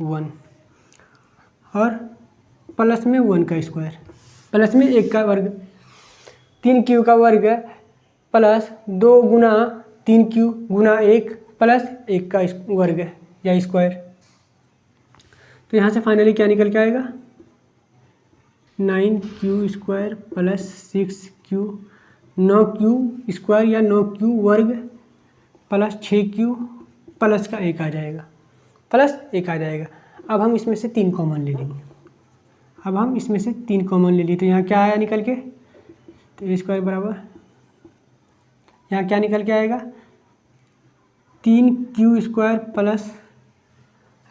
1, और प्लस में 1 का स्क्वायर, प्लस में 1 का वर्ग, 3q का वर्ग प्लस 2 गुना 3q गुना 1 प्लस 1 का वर्ग या स्क्वायर। तो यहाँ से फाइनली क्या निकल के आएगा, 9q² + 6q, 9q² या 9q वर्ग प्लस 6q प्लस का 1 आ जाएगा, प्लस 1 आ जाएगा। अब हम इसमें से 3 कॉमन ले लेंगे, तो यहाँ क्या आया निकल के, तो a² बराबर यहाँ क्या निकल के आएगा, 3q² प्लस,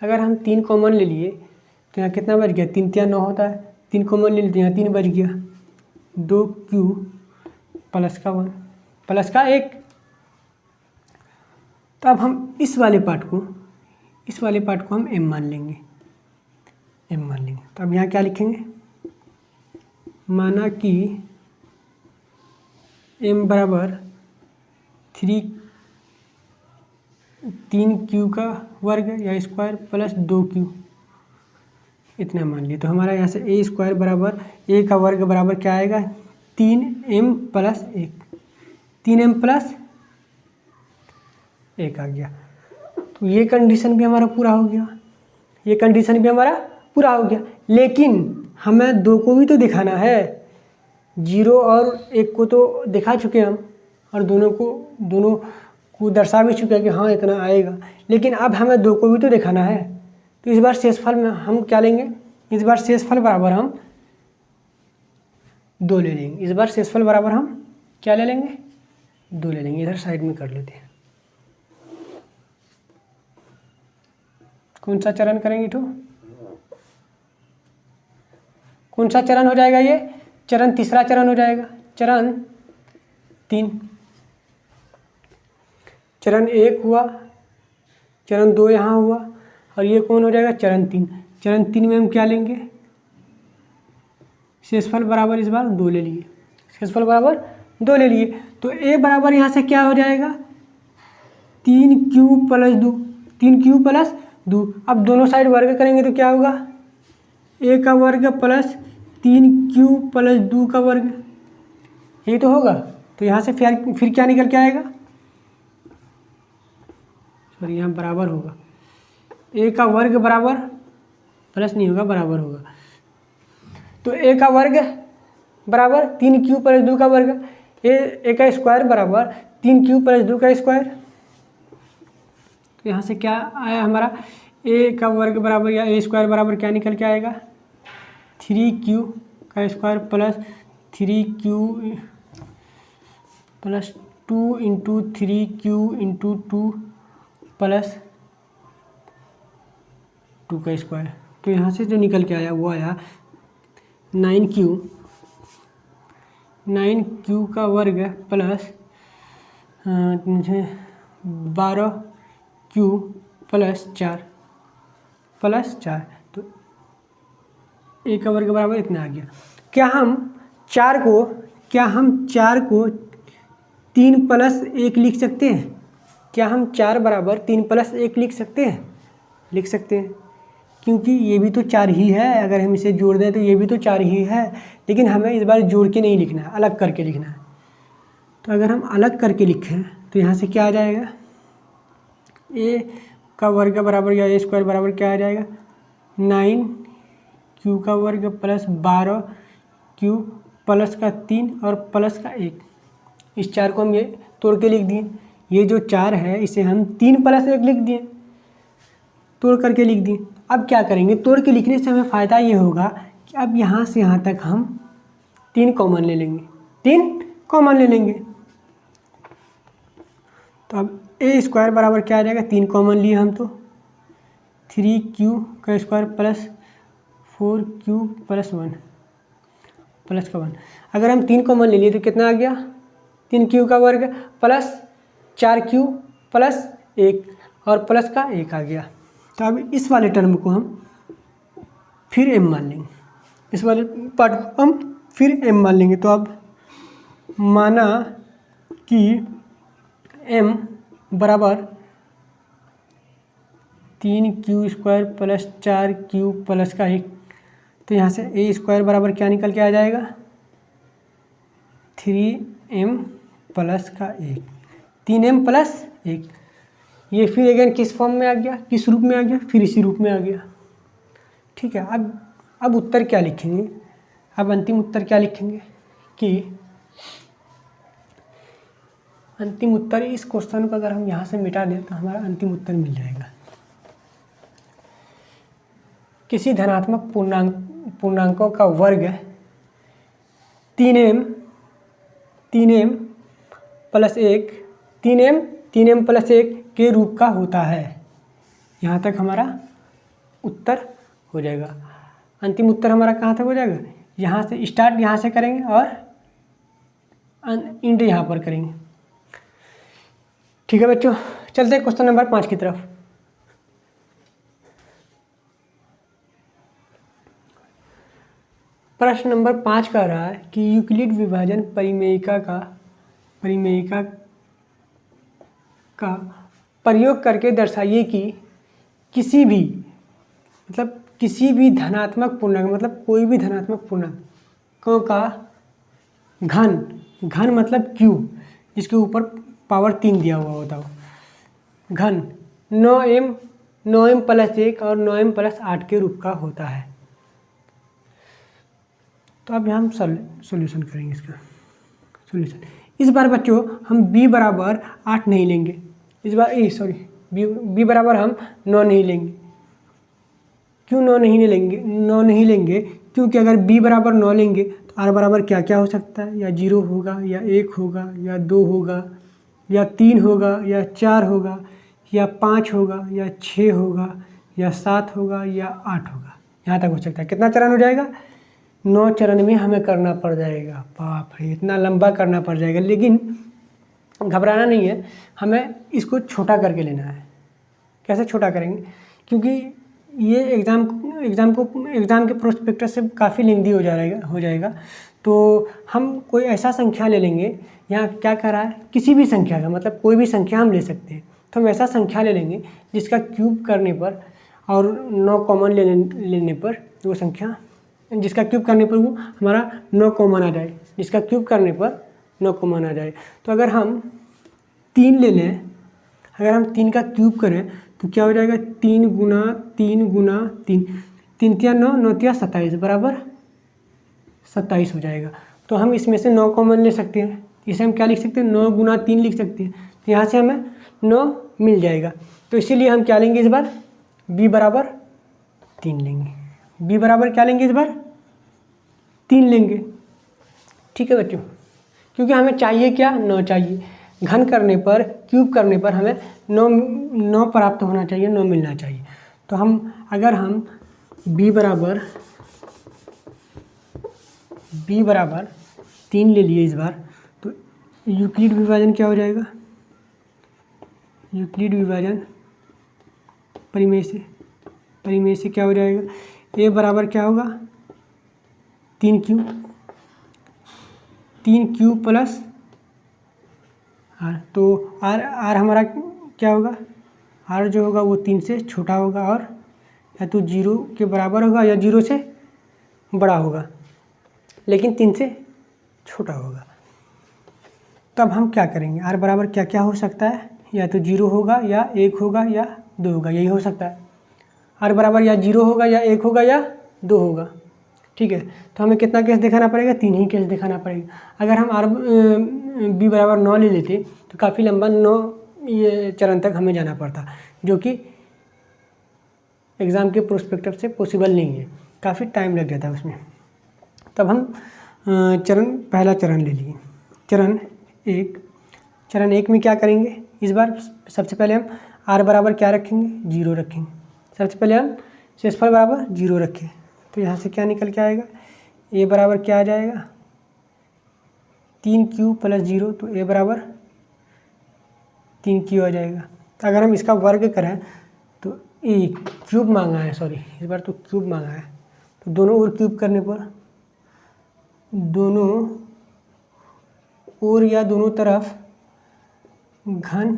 अगर हम 3 कॉमन ले लिए तो यहाँ कितना बच गया, 3 × 3 = 9 होता है, 3 कॉमन ले लेते हैं, यहाँ 3 बच गया, 2q प्लस का 1 प्लस का 1। तो अब हम इस वाले पार्ट को हम m मान लेंगे। तो अब यहाँ क्या लिखेंगे, माना कि m बराबर 3q का वर्ग या स्क्वायर प्लस 2q, इतना मान लिए। तो हमारा यहाँ से a² बराबर a का वर्ग बराबर क्या आएगा, 3m + 1, 3m + 1 आ गया। तो ये कंडीशन भी हमारा पूरा हो गया, लेकिन हमें 2 को भी तो दिखाना है, 0 और 1 को तो दिखा चुके हम, और दोनों को दर्शा भी चुके हैं कि हाँ इतना आएगा, लेकिन अब हमें 2 को भी तो दिखाना है। तो इस बार शेषफल में हम क्या लेंगे, इस बार शेषफल बराबर हम 2 ले लेंगे। इस बार शेषफल बराबर हम क्या ले लेंगे, 2 ले लेंगे। इधर साइड में कर लेते हैं। कौन सा चरण करेंगे तो, कौन सा चरण हो जाएगा, ये चरण तीसरा चरण हो जाएगा। चरण 3, चरण 1 हुआ, चरण 2 यहाँ हुआ, और ये कौन हो जाएगा, चरण 3। चरण 3 में हम क्या लेंगे, शेषफल बराबर इस बार 2 ले लिए, शेषफल बराबर 2 ले लिए। तो ए बराबर यहाँ से क्या हो जाएगा, 3q + 2, 3q + 2। अब दोनों साइड वर्ग करेंगे तो क्या होगा, a का वर्ग प्लस 3q + 2 का वर्ग, यही तो होगा। तो यहाँ से फिर क्या निकल के आएगा, सॉरी यहाँ बराबर होगा, a का वर्ग बराबर, प्लस नहीं होगा, बराबर होगा। तो a का वर्ग बराबर 3q + 2 का वर्ग, a का स्क्वायर बराबर 3q + 2 का स्क्वायर। तो यहाँ से क्या आया हमारा, a का वर्ग बराबर या a स्क्वायर बराबर क्या निकल के आएगा, 3q का स्क्वायर प्लस 3q + 2 × 3q × 2 + 2 का स्क्वायर। तो यहाँ से जो निकल के आया वो आया 9q का वर्ग प्लस 12q + 4 तो a का वर्ग बराबर इतना आ गया। क्या हम 4 को 3 + 1 लिख सकते हैं, क्या हम 4 बराबर 3 + 1 लिख सकते हैं, लिख सकते हैं, क्योंकि ये भी तो 4 ही है। अगर हम इसे जोड़ दें तो ये भी तो 4 ही है, लेकिन हमें इस बार जोड़ के नहीं लिखना है, अलग करके लिखना है। तो अगर हम अलग करके लिखें तो यहाँ से क्या आ जाएगा, a का वर्ग बराबर या a स्क्वायर बराबर क्या आ जाएगा, 9q का वर्ग प्लस 12q प्लस का 3 और प्लस का 1। इस 4 को हम ये तोड़ के लिख दिए। ये जो 4 है इसे हम 3 + 1 लिख दिए, तोड़ करके लिख दिए। अब क्या करेंगे, तोड़ के लिखने से हमें फ़ायदा ये होगा कि अब यहाँ से यहाँ तक हम 3 कॉमन ले लेंगे, 3 कॉमन ले लेंगे। तो अब a स्क्वायर बराबर क्या आ जाएगा, 3 कॉमन लिए हम तो 3q का स्क्वायर प्लस 4q + 1 प्लस का 1। अगर हम 3 कॉमन ले लिए तो कितना आ गया, 3q का वर्ग प्लस 4q + 1 और प्लस का 1 आ गया। तो अब इस वाले टर्म को हम फिर m मान लेंगे, इस वाले पार्ट को हम फिर m मान लेंगे। तो अब माना कि m बराबर 3q² + 4q प्लस का 1। तो यहाँ से a स्क्वायर बराबर क्या निकल के आ जाएगा, 3m प्लस का 1, 3m + 1। ये फिर अगेन किस फॉर्म में आ गया, किस रूप में आ गया, फिर इसी रूप में आ गया। ठीक है। अब उत्तर क्या लिखेंगे, अब अंतिम उत्तर क्या लिखेंगे कि अंतिम उत्तर इस क्वेश्चन को अगर हम यहाँ से मिटा दें तो हमारा अंतिम उत्तर मिल जाएगा। किसी धनात्मक पूर्णांकों का वर्ग 3m + 1 के रूप का होता है। यहाँ तक हमारा उत्तर हो जाएगा। अंतिम उत्तर हमारा कहाँ तक हो जाएगा, यहाँ से स्टार्ट यहाँ से करेंगे और इंड यहाँ पर करेंगे। ठीक है बच्चों, चलते हैं क्वेश्चन नंबर 5 की तरफ। प्रश्न नंबर 5 कह रहा है कि यूक्लिड विभाजन परिमेयिका का प्रयोग करके दर्शाइए कि किसी भी धनात्मक पूर्णांक, मतलब कोई भी धनात्मक पूर्णांक का घन मतलब q, जिसके ऊपर पावर 3 दिया हुआ होता हो, घन 9m + 1 और 9m + 8 के रूप का होता है। तो अब हम सॉल्यूशन करेंगे इसका सॉल्यूशन। इस बार बच्चों हम b बराबर 8 नहीं लेंगे, इस बार b बराबर हम 9 नहीं लेंगे, क्यों 9 नहीं लेंगे, 9 नहीं लेंगे? क्योंकि अगर b बराबर 9 लेंगे तो r बराबर क्या क्या हो सकता है, या 0 होगा, या 1 होगा, या 2 होगा, या 3 होगा, या 4 होगा, या 5 होगा, या 6 होगा, या 7 होगा, या 8 होगा। यहाँ तक हो सकता है। कितना चरण हो जाएगा? 9 चरण में हमें करना पड़ जाएगा। बाप रे, इतना लंबा करना पड़ जाएगा। लेकिन घबराना नहीं है, हमें इसको छोटा करके लेना है। कैसे छोटा करेंगे? क्योंकि ये एग्ज़ाम के प्रोस्पेक्टस से काफ़ी लेंदी हो जाएगा। तो हम कोई ऐसा संख्या ले लेंगे, यहाँ क्या कह रहा है, किसी भी संख्या का, मतलब कोई भी संख्या हम ले सकते हैं। तो हम ऐसा संख्या ले लेंगे जिसका क्यूब करने पर और 9 कॉमन लेने पर वो संख्या, जिसका क्यूब करने पर वो हमारा 9 कॉमन आ जाए, जिसका क्यूब करने पर 9 कॉमन आ जाए। तो अगर हम 3 ले लें, अगर हम 3 का क्यूब करें तो क्या हो जाएगा? 3 गुना 3 गुना 3, 3 तिया 9, 9 तिया 27 बराबर 27 हो जाएगा। तो हम इसमें से 9 कॉमन ले सकते हैं। इसे हम क्या लिख सकते हैं? 9 गुना 3 लिख सकते हैं। तो यहाँ से हमें 9 मिल जाएगा। तो इसीलिए हम क्या लेंगे इस बार? b बराबर 3 लेंगे। b बराबर क्या लेंगे इस बार? 3 लेंगे। ठीक है बच्चों, क्योंकि हमें चाहिए क्या? 9 चाहिए। घन करने पर, क्यूब करने पर हमें 9 प्राप्त होना चाहिए, 9 मिलना चाहिए। तो अगर हम b बराबर 3 ले लिए इस बार, तो यूक्लिड विभाजन क्या हो जाएगा? यूक्लिड विभाजन परिमेय से क्या हो जाएगा? a बराबर क्या होगा? 3 क्यूब प्लस r। तो r हमारा क्या होगा? r जो होगा वो 3 से छोटा होगा और या तो 0 के बराबर होगा या 0 से बड़ा होगा, लेकिन 3 से छोटा होगा। तब हम क्या करेंगे? r बराबर क्या क्या हो सकता है? या तो 0 होगा, या 1 होगा, या 2 होगा, यही हो सकता है। r बराबर या 0 होगा, या 1 होगा, या 2 होगा। ठीक है, तो हमें कितना केस दिखाना पड़ेगा? 3 ही केस दिखाना पड़ेगा। अगर हम b बराबर 9 ले लेते तो काफ़ी लंबा 9 ये चरण तक हमें जाना पड़ता, जो कि एग्ज़ाम के प्रोस्पेक्टस से पॉसिबल नहीं है, काफ़ी टाइम लग जाता है उसमें। तब हम पहला चरण ले लिए। चरण एक में क्या करेंगे इस बार? सबसे पहले हम r बराबर क्या रखेंगे? 0 रखेंगे। सबसे पहले हम शेषफल बराबर 0 रखें। तो यहाँ से क्या निकल के आएगा? a बराबर क्या आ जाएगा? 3 क्यूब प्लस 0, तो a बराबर 3 क्यूब आ जाएगा। तो अगर हम इसका वर्ग करें तो क्यूब मांगा है, सॉरी इस बार तो क्यूब मांगा है, तो दोनों ओर क्यूब करने पर, दोनों ओर या दोनों तरफ घन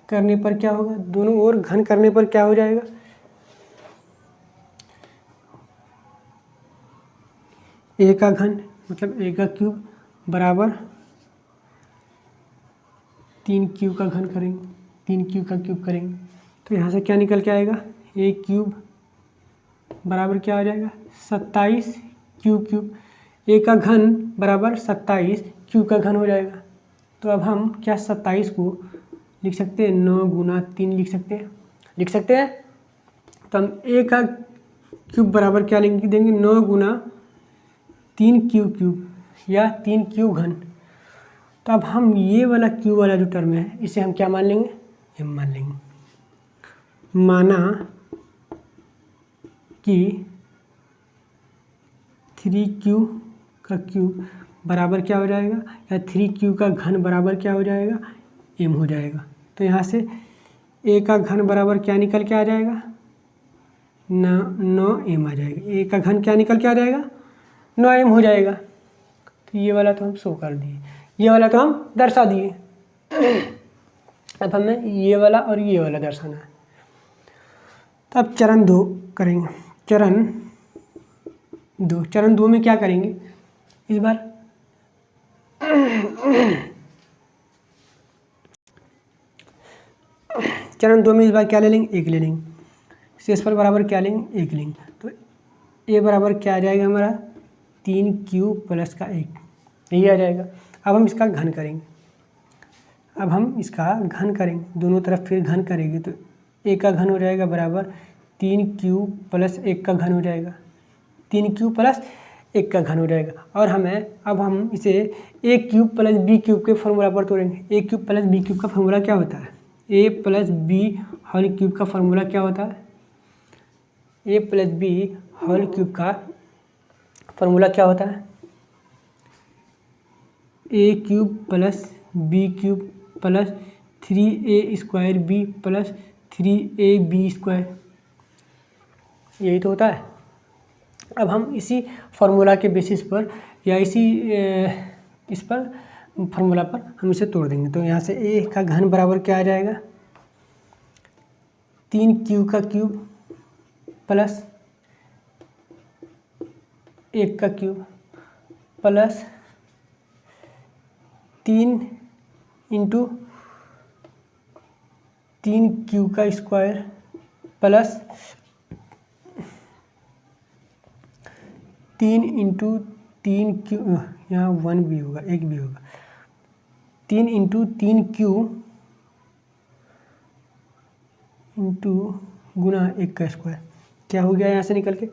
करने पर क्या होगा? दोनों ओर घन करने पर क्या हो जाएगा? a का घन मतलब a का क्यूब बराबर 3 क्यूब का घन करेंगे, 3 क्यूब का क्यूब करेंगे। तो यहाँ से क्या निकल के आएगा? a क्यूब बराबर क्या हो जाएगा? 27 क्यूब। a का घन बराबर 27 क्यूब का घन हो जाएगा। तो अब हम क्या 27 को लिख सकते हैं? 9 गुना 3 लिख सकते हैं। तो हम a का क्यूब बराबर क्या देंगे? 9 गुना 3 क्यूब या 3 क्यूब घन। तो अब हम ये वाला क्यूब वाला जो टर्म है इसे हम क्या मान लेंगे? m मान लेंगे। माना कि 3q का क्यूब बराबर क्या हो जाएगा? या 3q का घन बराबर क्या हो जाएगा? m हो जाएगा। तो यहाँ से a का घन बराबर क्या निकल के आ जाएगा? 9m आ जाएगा। a का घन क्या निकल के आ जाएगा? 9m हो जाएगा। तो ये वाला तो हम शो कर दिए, ये वाला तो हम दर्शा दिए। अब हमें ये वाला और ये वाला दर्शाना है। तो अब चरण 2 करेंगे। चरण 2 में क्या करेंगे इस बार? चरण 2 में इस बार क्या ले लेंगे? 1 ले लेंगे। शेषफल बराबर क्या लेंगे? 1 लेंगे। तो a बराबर क्या आ जाएगा हमारा? 3 क्यूब प्लस का 1, यही आ जाएगा। अब हम इसका घन करेंगे, दोनों तरफ फिर घन करेंगे। तो a का घन हो जाएगा बराबर 3q प्लस 1 का घन हो जाएगा, 3q प्लस 1 का घन हो जाएगा। और अब हम इसे a cube plus b cube के फॉर्मूला पर तोड़ेंगे। a cube plus b cube का फॉर्मूला क्या होता है? a plus b whole cube का फॉर्मूला क्या होता है? a plus b whole cube का फॉर्मूला क्या होता है? a cube plus b cube plus 3a square b प्लस 3ab स्क्वायर, यही तो होता है। अब हम इसी फार्मूला के बेसिस पर या इस पर फार्मूला पर हम इसे तोड़ देंगे। तो यहाँ से a का घन बराबर क्या आ जाएगा? 3q का क्यूब प्लस 1 का क्यूब प्लस 3 इंटू 3q का स्क्वायर प्लस 3 इंटू 3q, यहाँ 1 भी होगा, 1 भी होगा, 3 इंटू 3q इंटू गुना 1 का स्क्वायर, क्या हो गया यहाँ से निकल के?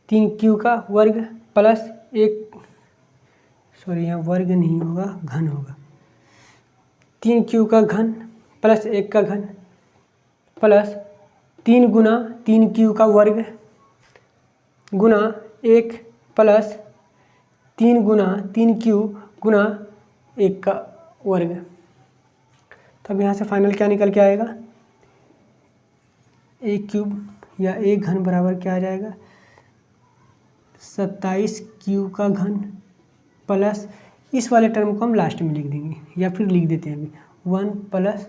3q का वर्ग प्लस 1, सॉरी यहाँ वर्ग नहीं होगा, घन होगा, 3q का घन प्लस 1 का घन प्लस 3 गुना 3q का वर्ग गुना 1 प्लस 3 गुना 3q गुना 1 का वर्ग। तब यहाँ से फाइनल क्या निकल के आएगा? a क्यूब या a घन बराबर क्या आ जाएगा? 27q का घन प्लस, इस वाले टर्म को हम लास्ट में लिख देंगे या फिर लिख देते हैं अभी 1 प्लस,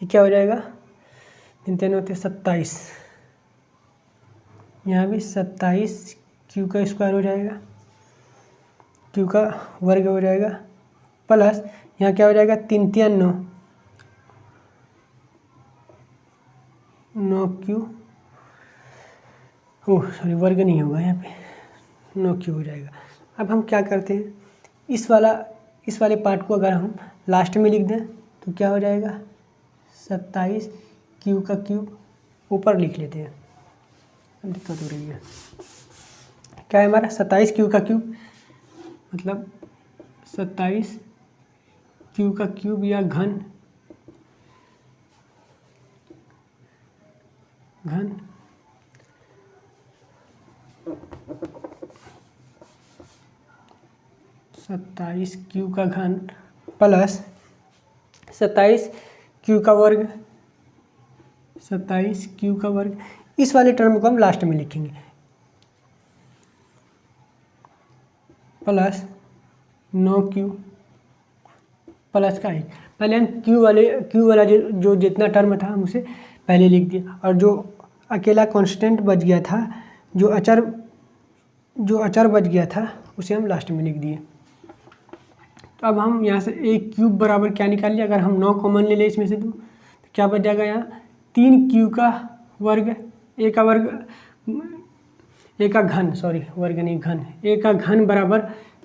ये क्या हो जाएगा? 3 होते 27, यहाँ भी 27q का स्क्वायर हो जाएगा, q का वर्ग हो जाएगा प्लस यहाँ क्या हो जाएगा? 3 3 9, 9q, ओह सॉरी वर्ग नहीं होगा यहाँ पे, 9q हो जाएगा। अब हम क्या करते हैं, इस वाले पार्ट को अगर हम लास्ट में लिख दें तो क्या हो जाएगा? 27q का क्यूब ऊपर लिख लेते हैं, दिक्कत हो रही है। क्या है हमारा? 27q का क्यूब, मतलब 27q का क्यूब या घन 27q का घन प्लस 27q का वर्ग, 27q का वर्ग, इस वाले टर्म को हम लास्ट में लिखेंगे प्लस 9q प्लस का 1। पहले हम q वाला जो जितना टर्म था हम उसे पहले लिख दिया, और जो अकेला कांस्टेंट बच गया था, जो अचर बच गया था, उसे हम लास्ट में लिख दिए। तो अब हम यहाँ से a क्यूब बराबर क्या निकाल लिया? अगर हम 9 कॉमन ले लें इसमें से तो क्या बच जाएगा? यहाँ 3q का वर्ग, a का वर्ग, a का घन, सॉरी वर्ग नहीं घन, a का घन बराबर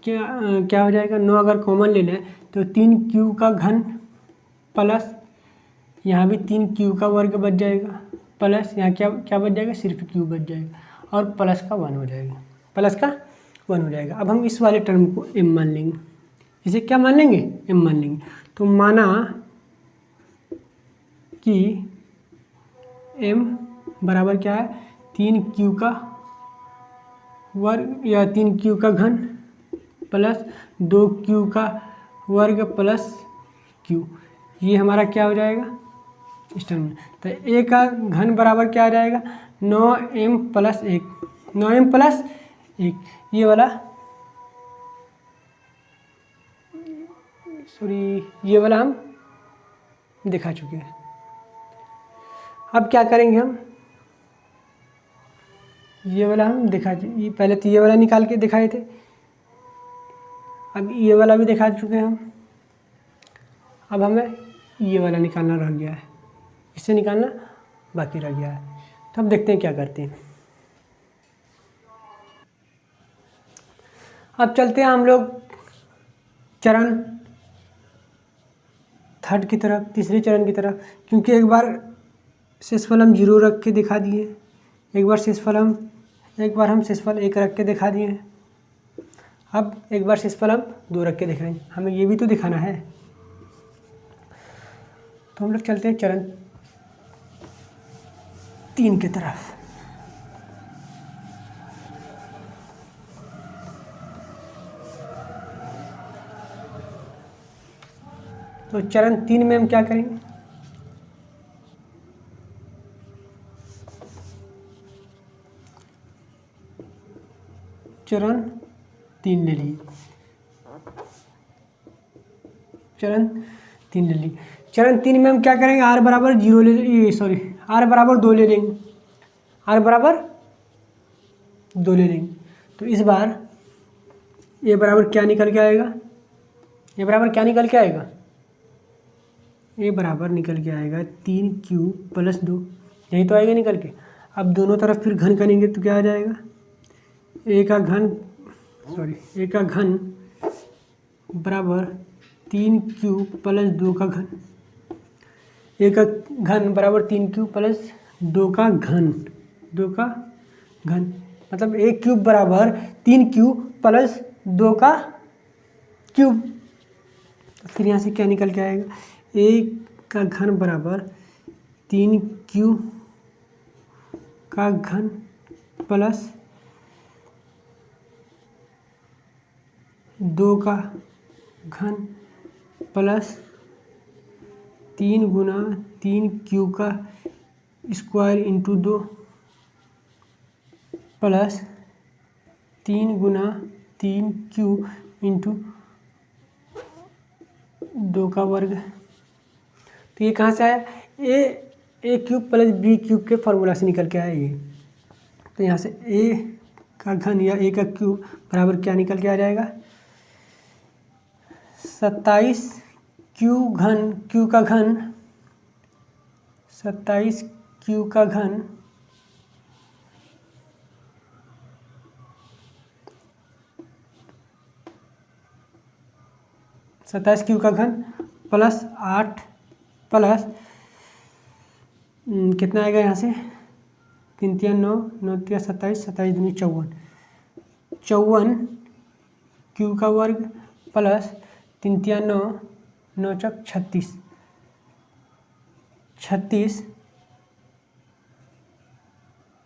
क्या हो जाएगा? 9 अगर कॉमन ले लें तो 3q का घन प्लस यहाँ भी 3q का वर्ग बच जाएगा प्लस यहाँ क्या बच जाएगा? सिर्फ q बच जाएगा और प्लस का 1 हो जाएगा, प्लस का 1 हो जाएगा। अब हम इस वाले टर्म को m मान लेंगे, इसे क्या मान लेंगे? m मान लेंगे। तो माना कि m बराबर क्या है? 3q का वर्ग या 3q का घन प्लस 2q का वर्ग प्लस q, ये हमारा क्या हो जाएगा इस टर्म में? तो a का घन बराबर क्या आ जाएगा? 9m प्लस 1, 9m प्लस 1, ये वाला, सॉरी ये वाला हम दिखा चुके हैं। अब क्या करेंगे हम? ये वाला हम पहले तो ये वाला निकाल के दिखाए थे, अब ये वाला भी दिखा चुके हैं हम। अब हमें ये वाला निकालना रह गया है, इससे निकालना बाकी रह गया है। तो अब देखते हैं क्या करते हैं। अब चलते हैं हम लोग चरण थर्ड की तरफ, तीसरे चरण की तरफ, क्योंकि एक बार शेषफल हम 0 रख के दिखा दिए, एक बार हम शेषफल 1 रख के दिखा दिए, अब एक बार शेषफल हम 2 रख के दिखाएंगे। हमें ये भी तो दिखाना है। तो हम लोग चलते हैं चरण 3 की तरफ। तो चरण 3 में हम क्या करेंगे, चरण 3 ले लिए, चरण 3 में हम क्या करेंगे, r बराबर 0 ले r बराबर 2 ले लेंगे, r बराबर 2 ले लेंगे। तो इस बार ये बराबर क्या निकल के आएगा, ये बराबर क्या निकल के आएगा, ये बराबर निकल के आएगा 3q + 2, यही तो आएगा निकल के। अब दोनों तरफ फिर घन करेंगे तो क्या आ जाएगा, a का घन बराबर 3q + 2 का घन, a का घन बराबर 3q + 2 का घन, मतलब a क्यूब बराबर 3q + 2 का क्यूब। फिर यहाँ से क्या निकल के आएगा, a का घन बराबर 3q का घन प्लस 2 का घन प्लस 3 गुना 3q का स्क्वायर इंटू 2 प्लस 3 गुना 3q इंटू 2 का वर्ग। तो ये कहाँ से आया, ए क्यूब प्लस बी क्यूब के फार्मूला से निकल के आया ये। तो यहाँ से a का घन या a का क्यूब बराबर क्या निकल के आ जाएगा, 27q का घन 27q का घन प्लस 8 प्लस कितना आएगा यहाँ से, 3 × 9, 9 × 27, 27 दूनी 54, 54 क्यू का वर्ग प्लस 3 × 9, 9 × 36, 36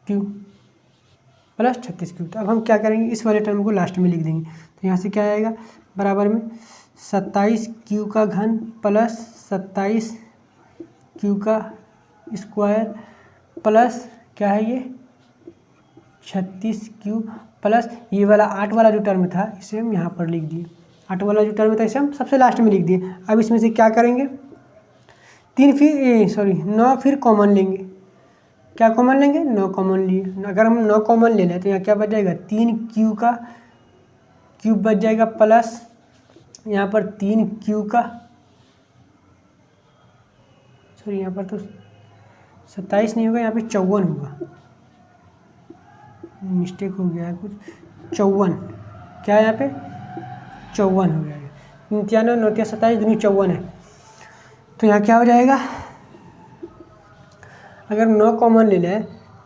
क्यू प्लस 36 क्यू। तो अब हम क्या करेंगे, इस वाले टर्म को लास्ट में लिख देंगे। तो यहाँ से क्या आएगा, बराबर में 27q का घन प्लस 27q का स्क्वायर प्लस क्या है ये 36q प्लस ये वाला 8 वाला जो टर्म था इसे हम यहाँ पर लिख दिए, 8 वाला जो टर्म था इसे हम सबसे लास्ट में लिख दिए। अब इसमें से क्या करेंगे, 9 फिर कॉमन लेंगे, क्या कॉमन लेंगे, 9 कॉमन लिए। अगर हम 9 कॉमन ले लें तो यहाँ क्या बच जाएगा, 3q का क्यूब बच जाएगा प्लस यहाँ पर 3q का यहाँ पर तो 27 नहीं होगा, यहाँ पे 54 होगा, मिस्टेक हो गया है कुछ, 54 क्या है यहाँ पे 54 हो जाएगा, 93 9 × 27 दूनी 54 है। तो यहाँ क्या हो जाएगा, अगर 9 कॉमन ले लें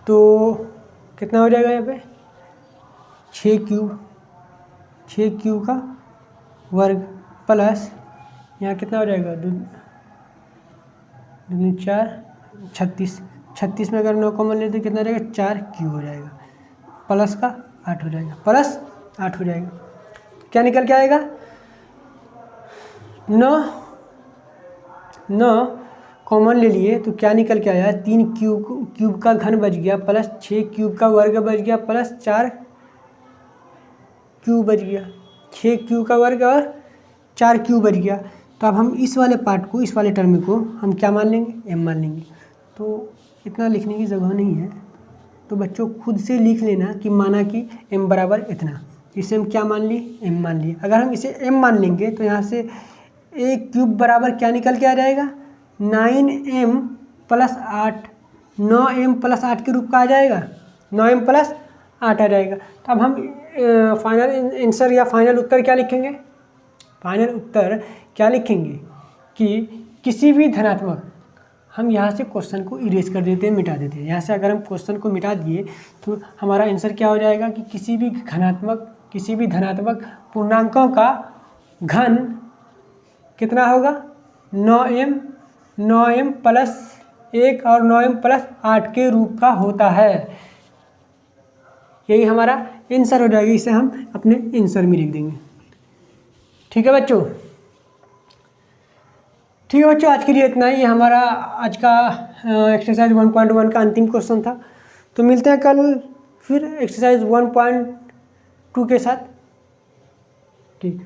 तो कितना हो जाएगा, यहाँ पे 6q का वर्ग प्लस यहाँ कितना हो जाएगा, 2 4 36 में अगर 9 कॉमन ले तो कितना हो जाएगा, 4q हो जाएगा प्लस का 8 हो जाएगा, प्लस 8 हो जाएगा। क्या निकल के आएगा, 9 कॉमन ले लिए तो क्या निकल के आया, 3 क्यूब का घन बच गया प्लस 6 क्यूब का वर्ग बच गया प्लस 4 क्यूब बच गया, 6 क्यूब का वर्ग और 4 क्यूब बच गया। तो अब हम इस वाले पार्ट को, इस वाले टर्म को हम क्या मान लेंगे, m मान लेंगे। तो इतना लिखने की जगह नहीं है, तो बच्चों खुद से लिख लेना कि माना कि m बराबर इतना, इसे हम क्या मान लिए, m मान लिए। अगर हम इसे m मान लेंगे तो यहाँ से a क्यूब बराबर क्या निकल के आ जाएगा, 9m + 8, 9m + 8 के रूप का आ जाएगा, 9m + 8 आ जाएगा। तो अब हम फाइनल आंसर या फाइनल उत्तर क्या लिखेंगे, फाइनल उत्तर क्या लिखेंगे कि किसी भी धनात्मक, हम यहाँ से क्वेश्चन को इरेज कर देते हैं, मिटा देते हैं। यहाँ से अगर हम क्वेश्चन को मिटा दिए तो हमारा आंसर क्या हो जाएगा कि किसी भी धनात्मक पूर्णांकों का घन कितना होगा, 9m प्लस 1 और 9m प्लस 8 के रूप का होता है। यही हमारा आंसर हो जाएगा। इसे हम अपने आंसर में लिख देंगे। ठीक है बच्चों, आज के लिए इतना ही। हमारा आज का एक्सरसाइज 1.1 का अंतिम क्वेश्चन था। तो मिलते हैं कल फिर एक्सरसाइज 1.2 के साथ। ठीक।